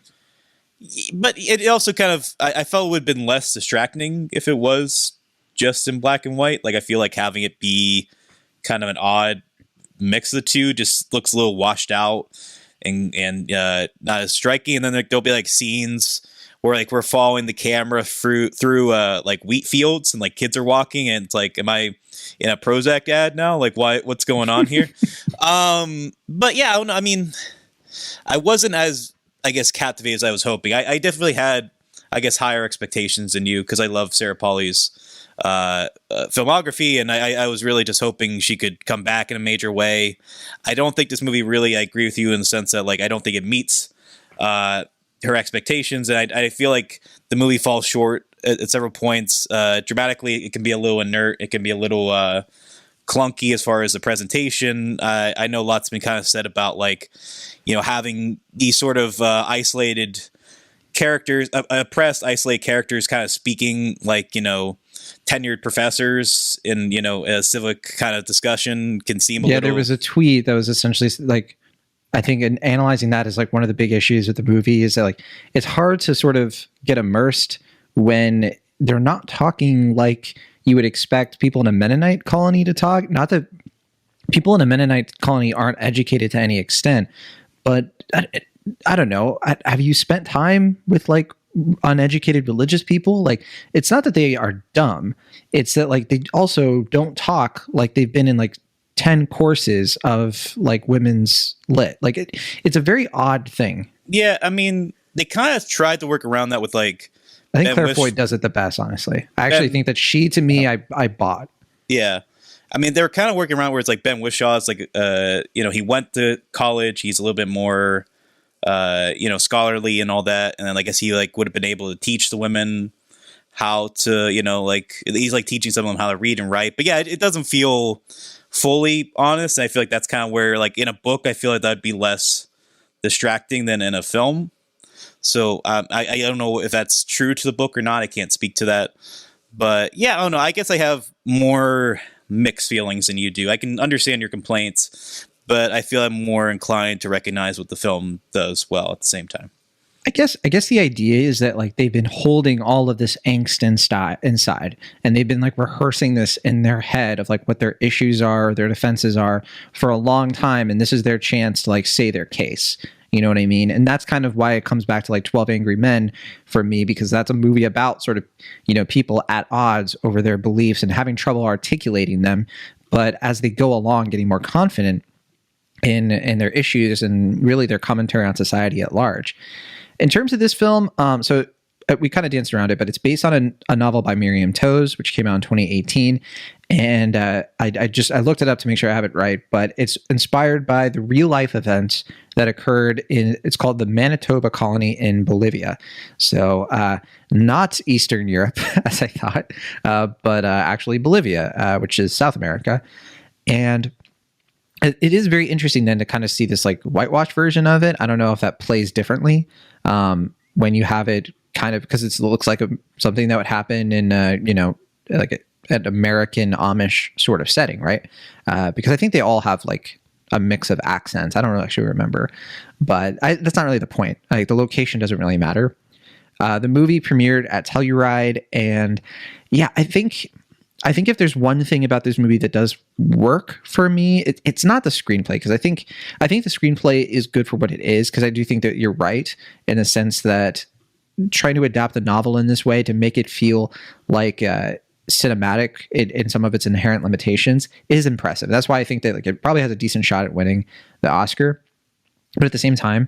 but it also kind of, I felt it would have been less distracting if it was just in black and white. Like I feel like having it be kind of an odd mix of the two just looks a little washed out and not as striking. And then there'll be like scenes where like we're following the camera through like wheat fields and like kids are walking, and it's like, am I in a Prozac ad now? Like what's going on here? But yeah, I don't know. I mean, I wasn't as, I guess, captivated as I was hoping. I definitely had, I guess, higher expectations than you, because I love Sarah Polley's filmography, and I was really just hoping she could come back in a major way. I don't think this movie really, I agree with you in the sense that like I don't think it meets her expectations, and I feel like the movie falls short at several points. Dramatically, it can be a little inert, it can be a little clunky as far as the presentation. I know lots been kind of said about like, you know, having these sort of isolated characters, oppressed, isolated characters kind of speaking like, you know, tenured professors in, you know, a civic kind of discussion can seem a little... There was a tweet that was essentially like, I think in analyzing that is like one of the big issues with the movie is that like it's hard to sort of get immersed when they're not talking like you would expect people in a Mennonite colony to talk. Not that people in a Mennonite colony aren't educated to any extent, but I don't know. Have you spent time with like uneducated religious people? Like, it's not that they are dumb. It's that like they also don't talk like they've been in like 10 courses of like women's lit. Like it's a very odd thing. Yeah, I mean, they kind of tried to work around that with like... I think Claire Foy does it the best, honestly. I actually think that she, to me, I bought. Yeah. I mean, they're kind of working around where it's like Ben Wishaw is like, you know, he went to college. He's a little bit more, you know, scholarly and all that. And then I guess he like would have been able to teach the women how to, you know, like he's like teaching some of them how to read and write. But yeah, it doesn't feel fully honest. And I feel like that's kind of where like in a book, I feel like that'd be less distracting than in a film. So I don't know if that's true to the book or not. I can't speak to that. But yeah, I don't know. I guess I have more mixed feelings than you do. I can understand your complaints, but I feel I'm more inclined to recognize what the film does well at the same time. I guess the idea is that like they've been holding all of this angst inside, and they've been like rehearsing this in their head of like what their issues are, their defenses are for a long time, and this is their chance to like say their case. You know what I mean? And that's kind of why it comes back to like 12 Angry Men for me, because that's a movie about sort of, you know, people at odds over their beliefs and having trouble articulating them, but as they go along, getting more confident in their issues and really their commentary on society at large. In terms of this film, so we kind of danced around it, but it's based on a novel by Miriam Toews, which came out in 2018. And I looked it up to make sure I have it right, but it's inspired by the real life events that occurred it's called the Manitoba colony in Bolivia. So not Eastern Europe, as I thought, but actually Bolivia, which is South America. And it is very interesting then to kind of see this like whitewash version of it. I don't know if that plays differently when you have it kind of, because it looks like something that would happen in, you know, like an American Amish sort of setting, right? Because I think they all have like a mix of accents. I don't really actually remember, but that's not really the point. Like the location doesn't really matter. The movie premiered at Telluride, and yeah, I think if there's one thing about this movie that does work for me, it's not the screenplay, because I think the screenplay is good for what it is, because I do think that you're right in the sense that trying to adapt the novel in this way to make it feel like cinematic in some of its inherent limitations is impressive. That's why I think that like it probably has a decent shot at winning the Oscar, but at the same time,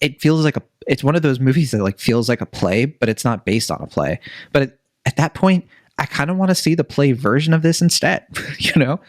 it feels like it's one of those movies that like feels like a play, but it's not based on a play. But at that point, I kind of want to see the play version of this instead. You know,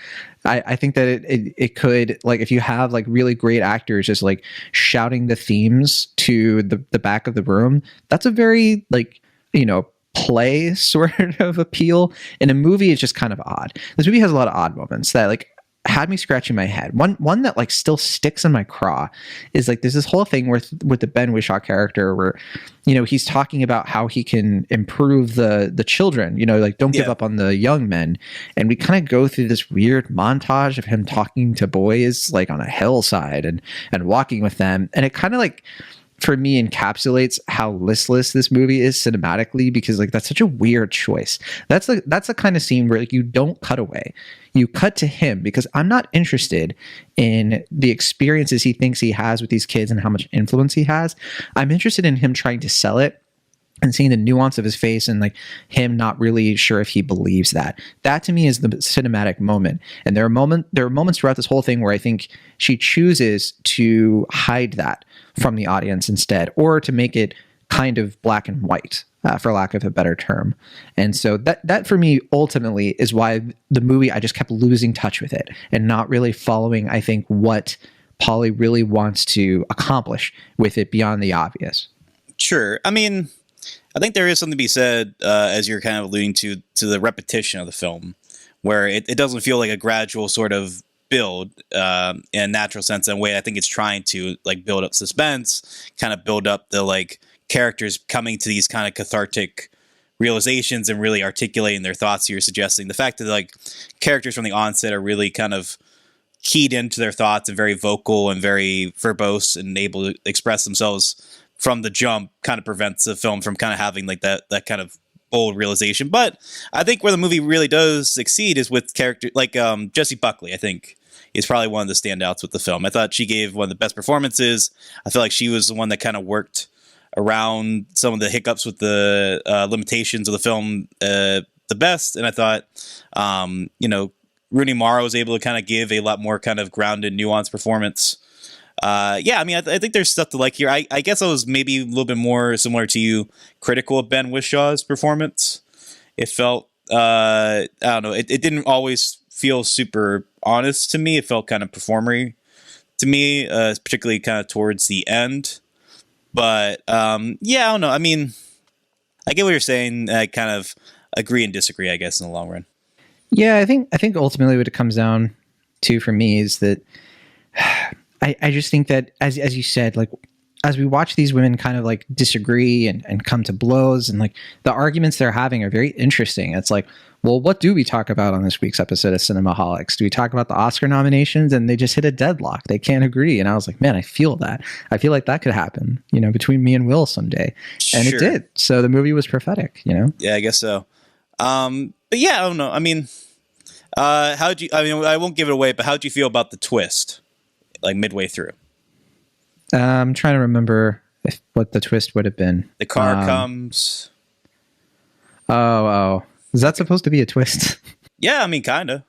I think that it could, like, if you have like really great actors just like shouting the themes to the back of the room, that's a very like, you know, play sort of appeal. In a movie, it's just kind of odd. This movie has a lot of odd moments that like had me scratching my head. One that like still sticks in my craw is like there's this whole thing with the Ben Wishaw character where, you know, he's talking about how he can improve the children, you know, like don't give up on the young men. And we kind of go through this weird montage of him talking to boys like on a hillside and walking with them. And it kind of like, for me, encapsulates how listless this movie is cinematically, because like that's such a weird choice. That's the kind of scene where like you don't cut away, you cut to him, because I'm not interested in the experiences he thinks he has with these kids and how much influence he has. I'm interested in him trying to sell it and seeing the nuance of his face and like him not really sure if he believes that. That to me is the cinematic moment. And there are moments throughout this whole thing where I think she chooses to hide that from the audience instead, or to make it kind of black and white, for lack of a better term. And so that for me ultimately is why the movie, I just kept losing touch with it and not really following, I think, what Polley really wants to accomplish with it beyond the obvious. Sure. I mean, I think there is something to be said, as you're kind of alluding to the repetition of the film, where it doesn't feel like a gradual sort of build in a natural sense in a way I think it's trying to like build up suspense, kind of build up the like characters coming to these kind of cathartic realizations and really articulating their thoughts. You're suggesting the fact that like characters from the onset are really kind of keyed into their thoughts and very vocal and very verbose and able to express themselves from the jump kind of prevents the film from kind of having like that kind of bold realization. But I think where the movie really does succeed is with character like Jessie Buckley, I think, is probably one of the standouts with the film. I thought she gave one of the best performances. I feel like she was the one that kind of worked around some of the hiccups with the limitations of the film the best. And I thought, you know, Rooney Mara was able to kind of give a lot more kind of grounded, nuanced performance. Yeah, I mean, I think there's stuff to like here. I guess I was maybe a little bit more similar to you, critical of Ben Wishaw's performance. It felt, I don't know, it didn't always feel super honest to me. It felt kind of performery to me, particularly kind of towards the end. But yeah, I don't know. I mean, I get what you're saying. I kind of agree and disagree, I guess, in the long run. Yeah, I think ultimately what it comes down to for me is that I just think that as you said, like as we watch these women kind of like disagree and come to blows, and like the arguments they're having are very interesting. It's like, well, what do we talk about on this week's episode of Cinemaholics? Do we talk about the Oscar nominations? And they just hit a deadlock. They can't agree. And I was like, man, I feel that. I feel like that could happen, you know, between me and Will someday. And It did. So the movie was prophetic, you know? Yeah, I guess so. But yeah, I don't know. I mean, I won't give it away, but how'd you feel about the twist, like midway through? I'm trying to remember what the twist would have been. The car comes. Oh. Is that supposed to be a twist? Yeah, I mean, kind of.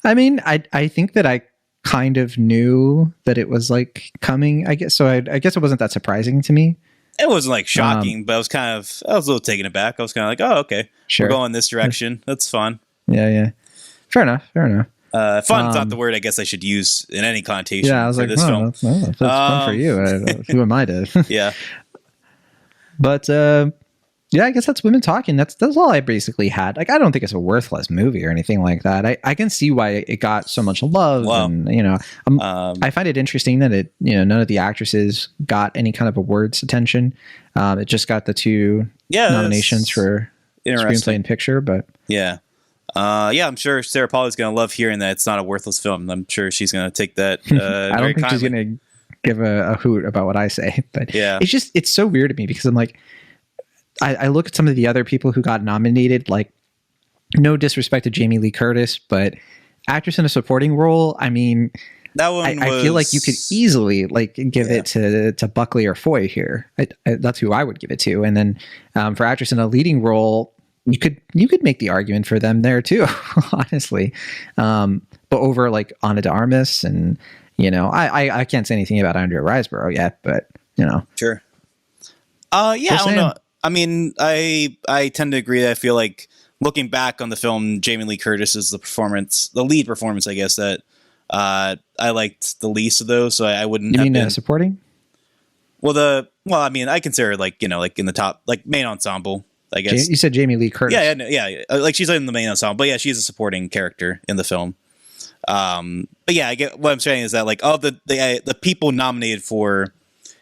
I mean, I think that I kind of knew that it was like coming, I guess. So I guess it wasn't that surprising to me. It wasn't like shocking, but I was a little taken aback. I was kind of like, oh, okay, sure, we're going this direction. That's fun. Yeah. Fair enough. Fun's not the word I guess I should use in any connotation. Yeah, I was like, this film. That's fun for you. Who am I to? Yeah. But yeah, I guess that's women talking. That's all I basically had. Like, I don't think it's a worthless movie or anything like that. I can see why it got so much love. Wow. And, you know, I find it interesting that it, you know, none of the actresses got any kind of awards attention. It just got the two nominations for screenplay and picture. But yeah. I'm sure Sarah Polley's going to love hearing that it's not a worthless film. I'm sure she's going to take that. I don't think she's going to give a hoot about what I say. But yeah, it's so weird to me because I'm like, I look at some of the other people who got nominated, like, no disrespect to Jamie Lee Curtis, but actress in a supporting role, I mean, that one I feel like you could easily like give it to Buckley or Foy here. That's who I would give it to. And then for actress in a leading role, you could make the argument for them there too, honestly. But over like Ana de Armas, and you know, I can't say anything about Andrea Riseborough yet, but you know, sure. Yeah, I don't know. I mean, I tend to agree that I feel like looking back on the film, Jamie Lee Curtis is the lead performance, I guess, that I liked the least of those. So I wouldn't. You mean supporting? Well, I mean, I consider like in the top, like main ensemble, I guess. You said Jamie Lee Curtis. Yeah. Like she's in the main ensemble, but yeah, she's a supporting character in the film. But yeah, I get what I'm saying is that like the people nominated for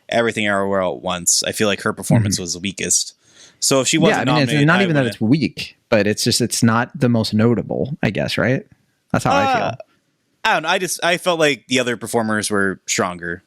Everything Everywhere All at Once, I feel like her performance was the weakest. So if she wasn't nominated, it's not even that it's weak, but it's not the most notable, I guess, right? That's how I feel. I don't know. I felt like the other performers were stronger.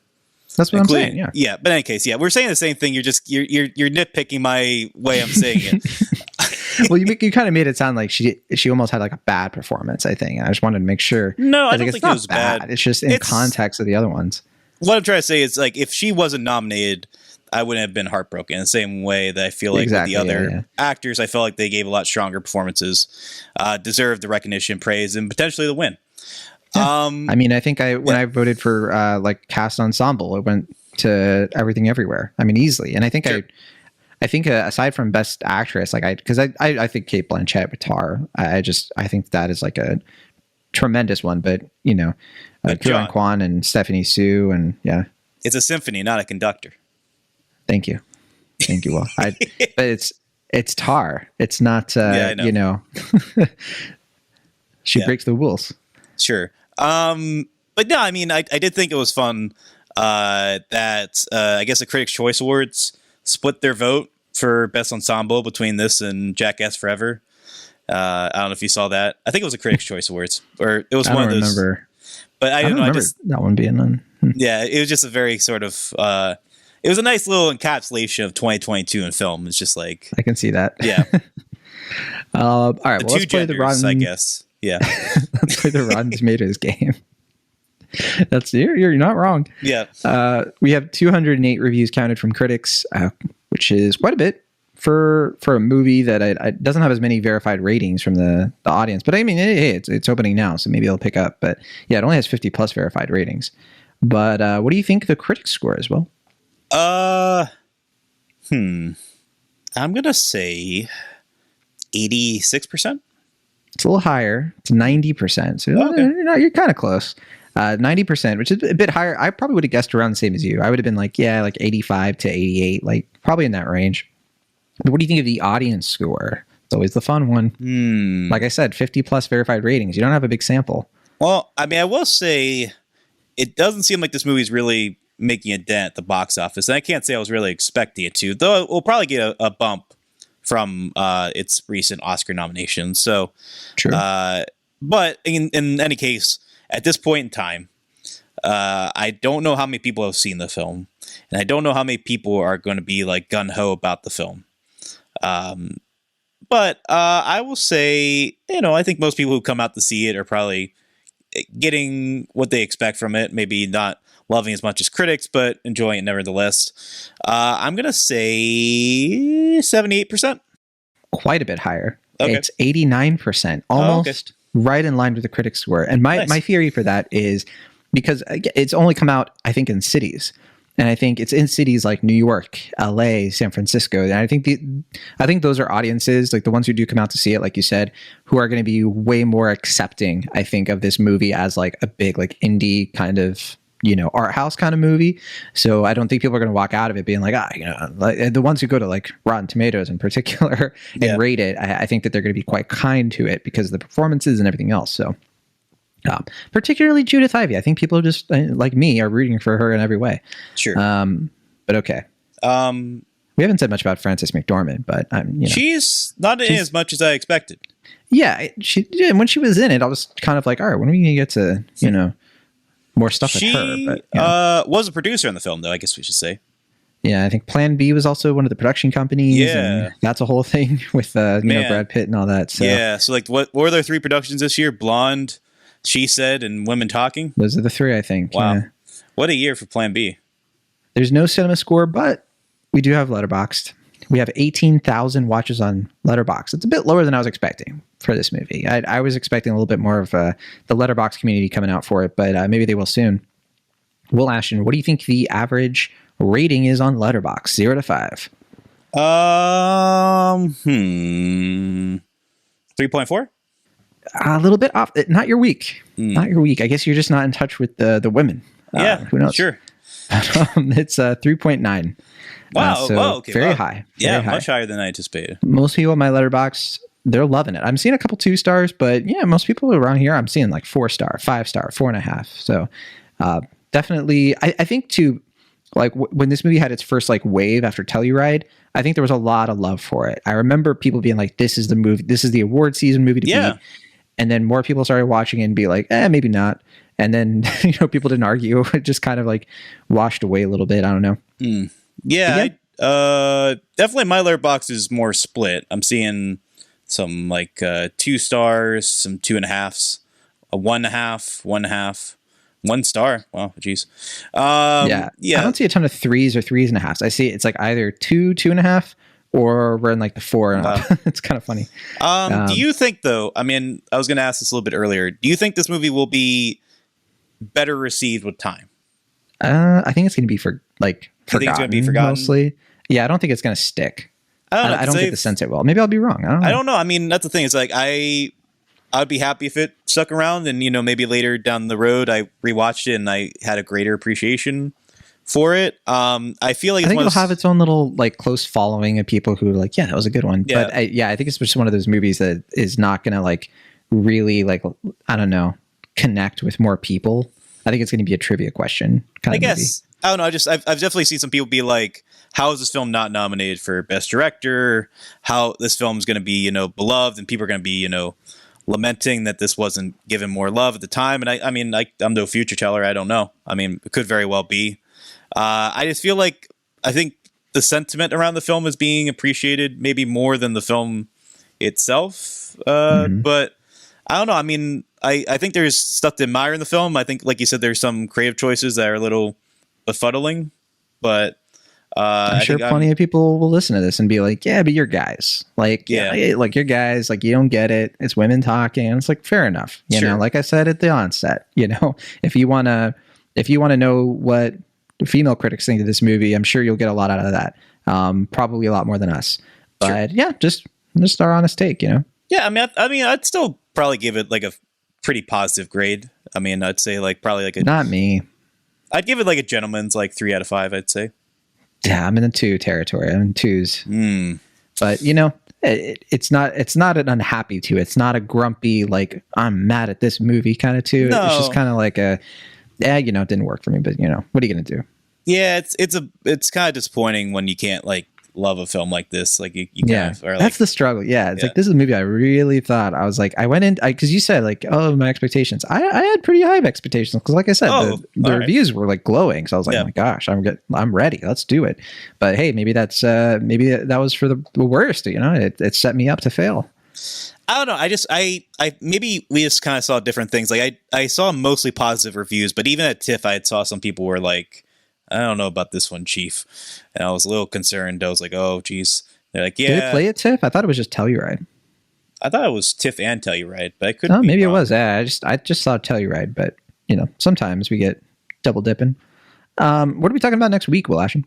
That's what I'm saying. Yeah. Yeah. But in any case, yeah, we're saying the same thing. You're nitpicking my way I'm saying it. Well, you kind of made it sound like she almost had like a bad performance. I think I just wanted to make sure. No, I don't think it was bad. It's just in context of the other ones. What I'm trying to say is like if she wasn't nominated, I wouldn't have been heartbroken. In the same way that I feel like with the other actors, I felt like they gave a lot stronger performances, deserved the recognition, praise, and potentially the win. Yeah. I mean, I think when I voted for like cast ensemble, it went to Everything Everywhere. I mean, easily. And I think I think aside from best actress, like because I think Cate Blanchett with Tar, I think that is like a tremendous one. But Kieran Kwan and Stephanie Sue, and yeah, it's a symphony, not a conductor. Thank you. Well, but it's Tar. It's not. She breaks the rules. Sure. But no, I mean, I did think it was fun that I guess the Critics' Choice Awards split their vote for Best Ensemble between this and Jackass Forever. I don't know if you saw that. I think it was the Critics' Choice Awards, or it was one of those. Remember. But I don't know. Remember that one being on. Yeah, it was just a very sort of. It was a nice little encapsulation of 2022 in film. It's just like I can see that. Yeah. All right. Let's play the Rotten. I guess. Yeah. Let's play the Rotten Tomatoes game. That's you're not wrong. Yeah. We have 208 reviews counted from critics, which is quite a bit for a movie that it doesn't have as many verified ratings from the audience. But I mean, hey, it's opening now, so maybe it'll pick up. But yeah, it only has 50 plus verified ratings. But what do you think the critics score is? Well, I'm gonna say 86%. It's a little higher. It's 90%. So you're kind of close. 90%, which is a bit higher. I probably would have guessed around the same as you. I would have been like 85 to 88, like probably in that range. But what do you think of the audience score? It's always the fun one. Like I said, 50 plus verified ratings. You don't have a big sample. Well, I mean, I will say it doesn't seem like this movie's really making a dent at the box office. And I can't say I was really expecting it to, though it will probably get a bump from its recent Oscar nominations. So, true. But in any case, at this point in time, I don't know how many people have seen the film, and I don't know how many people are going to be like gung-ho about the film. But I will say, I think most people who come out to see it are probably getting what they expect from it. Maybe not loving as much as critics, but enjoying it nevertheless. I'm going to say 78%. Quite a bit higher. Okay. It's 89%, almost right in line with the critics score. And my theory for that is because it's only come out, I think, in cities. And I think it's in cities like New York, LA, San Francisco. And I think those are audiences, like the ones who do come out to see it, like you said, who are going to be way more accepting, I think, of this movie as like a big like indie kind of, art house kind of movie. So I don't think people are going to walk out of it being like, like the ones who go to like Rotten Tomatoes in particular and rate it. I think that they're going to be quite kind to it because of the performances and everything else. So particularly Judith Ivey. I think people are just like me are rooting for her in every way. Sure. But okay. We haven't said much about Frances McDormand, but she's not in as much as I expected. Yeah. When she was in it, I was kind of like, all right, when are we going to get to, more stuff with her? But was a producer in the film, though, I guess we should say. Yeah, I think Plan B was also one of the production companies. Yeah. And that's a whole thing with Brad Pitt and all that. So. Yeah, so like what were there 3 productions this year? Blonde, She Said, and Women Talking? Those are the 3, I think. Wow. Yeah. What a year for Plan B. There's no cinema score, but we do have Letterboxd. We have 18,000 watches on Letterboxd. It's a bit lower than I was expecting for this movie. I was expecting a little bit more of the Letterboxd community coming out for it, but maybe they will soon. Will Ashton, what do you think the average rating is on Letterboxd, 0 to 5? 3.4. A little bit off. Not your week. Not your week. I guess you're just not in touch with the women. Who knows? Sure. It's 3.9. Wow. So okay. Very high. Very high. Much higher than I anticipated. Most people on my Letterboxd, they're loving it. I'm seeing a couple 2 stars, but yeah, most people around here, I'm seeing like 4-star, 5-star, 4.5. So definitely, I think too, like when this movie had its first like wave after Telluride, I think there was a lot of love for it. I remember people being like, this is the movie, this is the award season movie to be. And then more people started watching it and be like, maybe not. And then, people didn't argue. It just kind of like washed away a little bit. I don't know. Yeah. Definitely my Letterboxd is more split. I'm seeing some like 2 stars, some 2.5s, a 1.5, 1.5, 1 star. Wow, jeez. I don't see a ton of 3s or 3.5s. I see it's like either 2, 2.5, or we're in like the 4 and up. It's kind of funny. Do you think though? I mean, I was going to ask this a little bit earlier. Do you think this movie will be better received with time? I think it's going to be forgotten. Think it's going to be forgotten mostly. Yeah, I don't think it's going to stick. I don't get the sense it will. Maybe I'll be wrong. I don't know. I mean, that's the thing. It's like I'd be happy if it stuck around, and maybe later down the road I rewatched it and I had a greater appreciation for it. I feel like I think it'll have its own little like close following of people who are like, yeah, that was a good one. Yeah. But I think it's just one of those movies that is not going to like really like, I don't know, connect with more people. I think it's going to be a trivia question kind of movie. I don't know. I've definitely seen some people be like, how is this film not nominated for Best Director? How this film is going to be, beloved, and people are going to be, lamenting that this wasn't given more love at the time. And I'm no future teller. I don't know. I mean, it could very well be. I just feel like I think the sentiment around the film is being appreciated maybe more than the film itself. But I don't know. I mean, I think there's stuff to admire in the film. I think, like you said, there's some creative choices that are a little befuddling, but I'm sure plenty of people will listen to this and be like, yeah, but you're guys. Like, like you're guys, like you don't get it. It's women talking. And it's like, fair enough. You know, like I said at the onset, if you want to know what female critics think of this movie, I'm sure you'll get a lot out of that. Probably a lot more than us. But just our honest take, Yeah, I mean, I'd still probably give it like a pretty positive grade. I mean, I'd say like probably like not me. I'd give it like a gentleman's like 3 out of 5, I'd say. Yeah, I'm in the 2 territory. I'm in 2s. But it's not an unhappy 2. It's not a grumpy like I'm mad at this movie kind of 2. No. It's just kind of like it didn't work for me. But what are you gonna do? Yeah, it's kind of disappointing when you can't like love a film like this. Like you kind of are like, that's the struggle. Yeah, it's like this is a movie I really thought I was like I went in because you said like my expectations. I had pretty high expectations because like I said the reviews were like glowing. So I was like, oh my gosh, I'm ready. Let's do it. But hey, maybe that was for the worst. It set me up to fail. I don't know. I maybe we just kind of saw different things. Like I saw mostly positive reviews, but even at TIFF, I saw some people were like, I don't know about this one, Chief. And I was a little concerned. I was like, oh, geez. They're like, yeah. Did it play at TIFF? I thought it was just Telluride. I thought it was TIFF and Telluride, but I couldn't. Oh, maybe it was. Yeah, I just saw Telluride, but sometimes we get double dipping. What are we talking about next week, Will Ashton?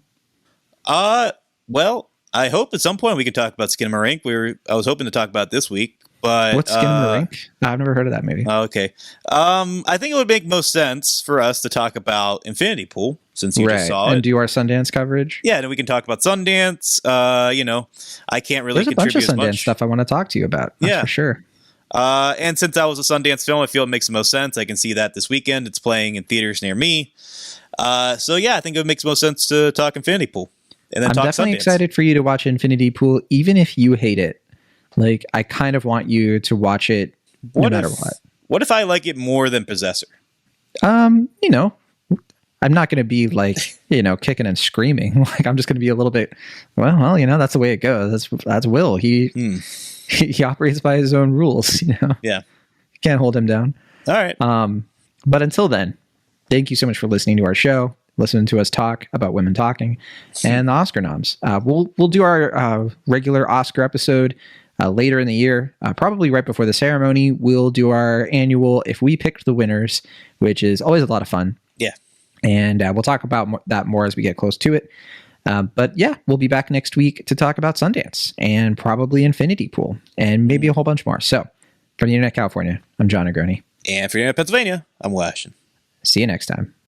Well, I hope at some point we could talk about Skinamarink. I was hoping to talk about it this week. But what's Skinamarink? I've never heard of that movie. Okay. I think it would make most sense for us to talk about Infinity Pool since you just saw it. And do our Sundance coverage. Yeah, and then we can talk about Sundance. I can't really There's a bunch of Sundance stuff I want to talk to you about. That's for sure. And since that was a Sundance film, I feel it makes the most sense. I can see that this weekend. It's playing in theaters near me. So yeah, I think it makes most sense to talk Infinity Pool. And then I'm talk definitely Sundance. Excited for you to watch Infinity Pool, even if you hate it. Like, I kind of want you to watch it no matter what. What if I like it more than Possessor? I'm not going to be like, kicking and screaming. Like, I'm just going to be a little bit, well, that's the way it goes. That's Will. He operates by his own rules, Yeah. You can't hold him down. All right. But until then, thank you so much for listening to our show, listening to us talk about women talking and the Oscar noms. We'll do our regular Oscar episode later in the year, probably right before the ceremony. We'll do our annual If We Picked the Winners, which is always a lot of fun. Yeah. And we'll talk about that more as we get close to it. But yeah, we'll be back next week to talk about Sundance and probably Infinity Pool and maybe a whole bunch more. So from the Internet California, I'm John Negroni. And for the Internet Pennsylvania, I'm Will Ashton. See you next time.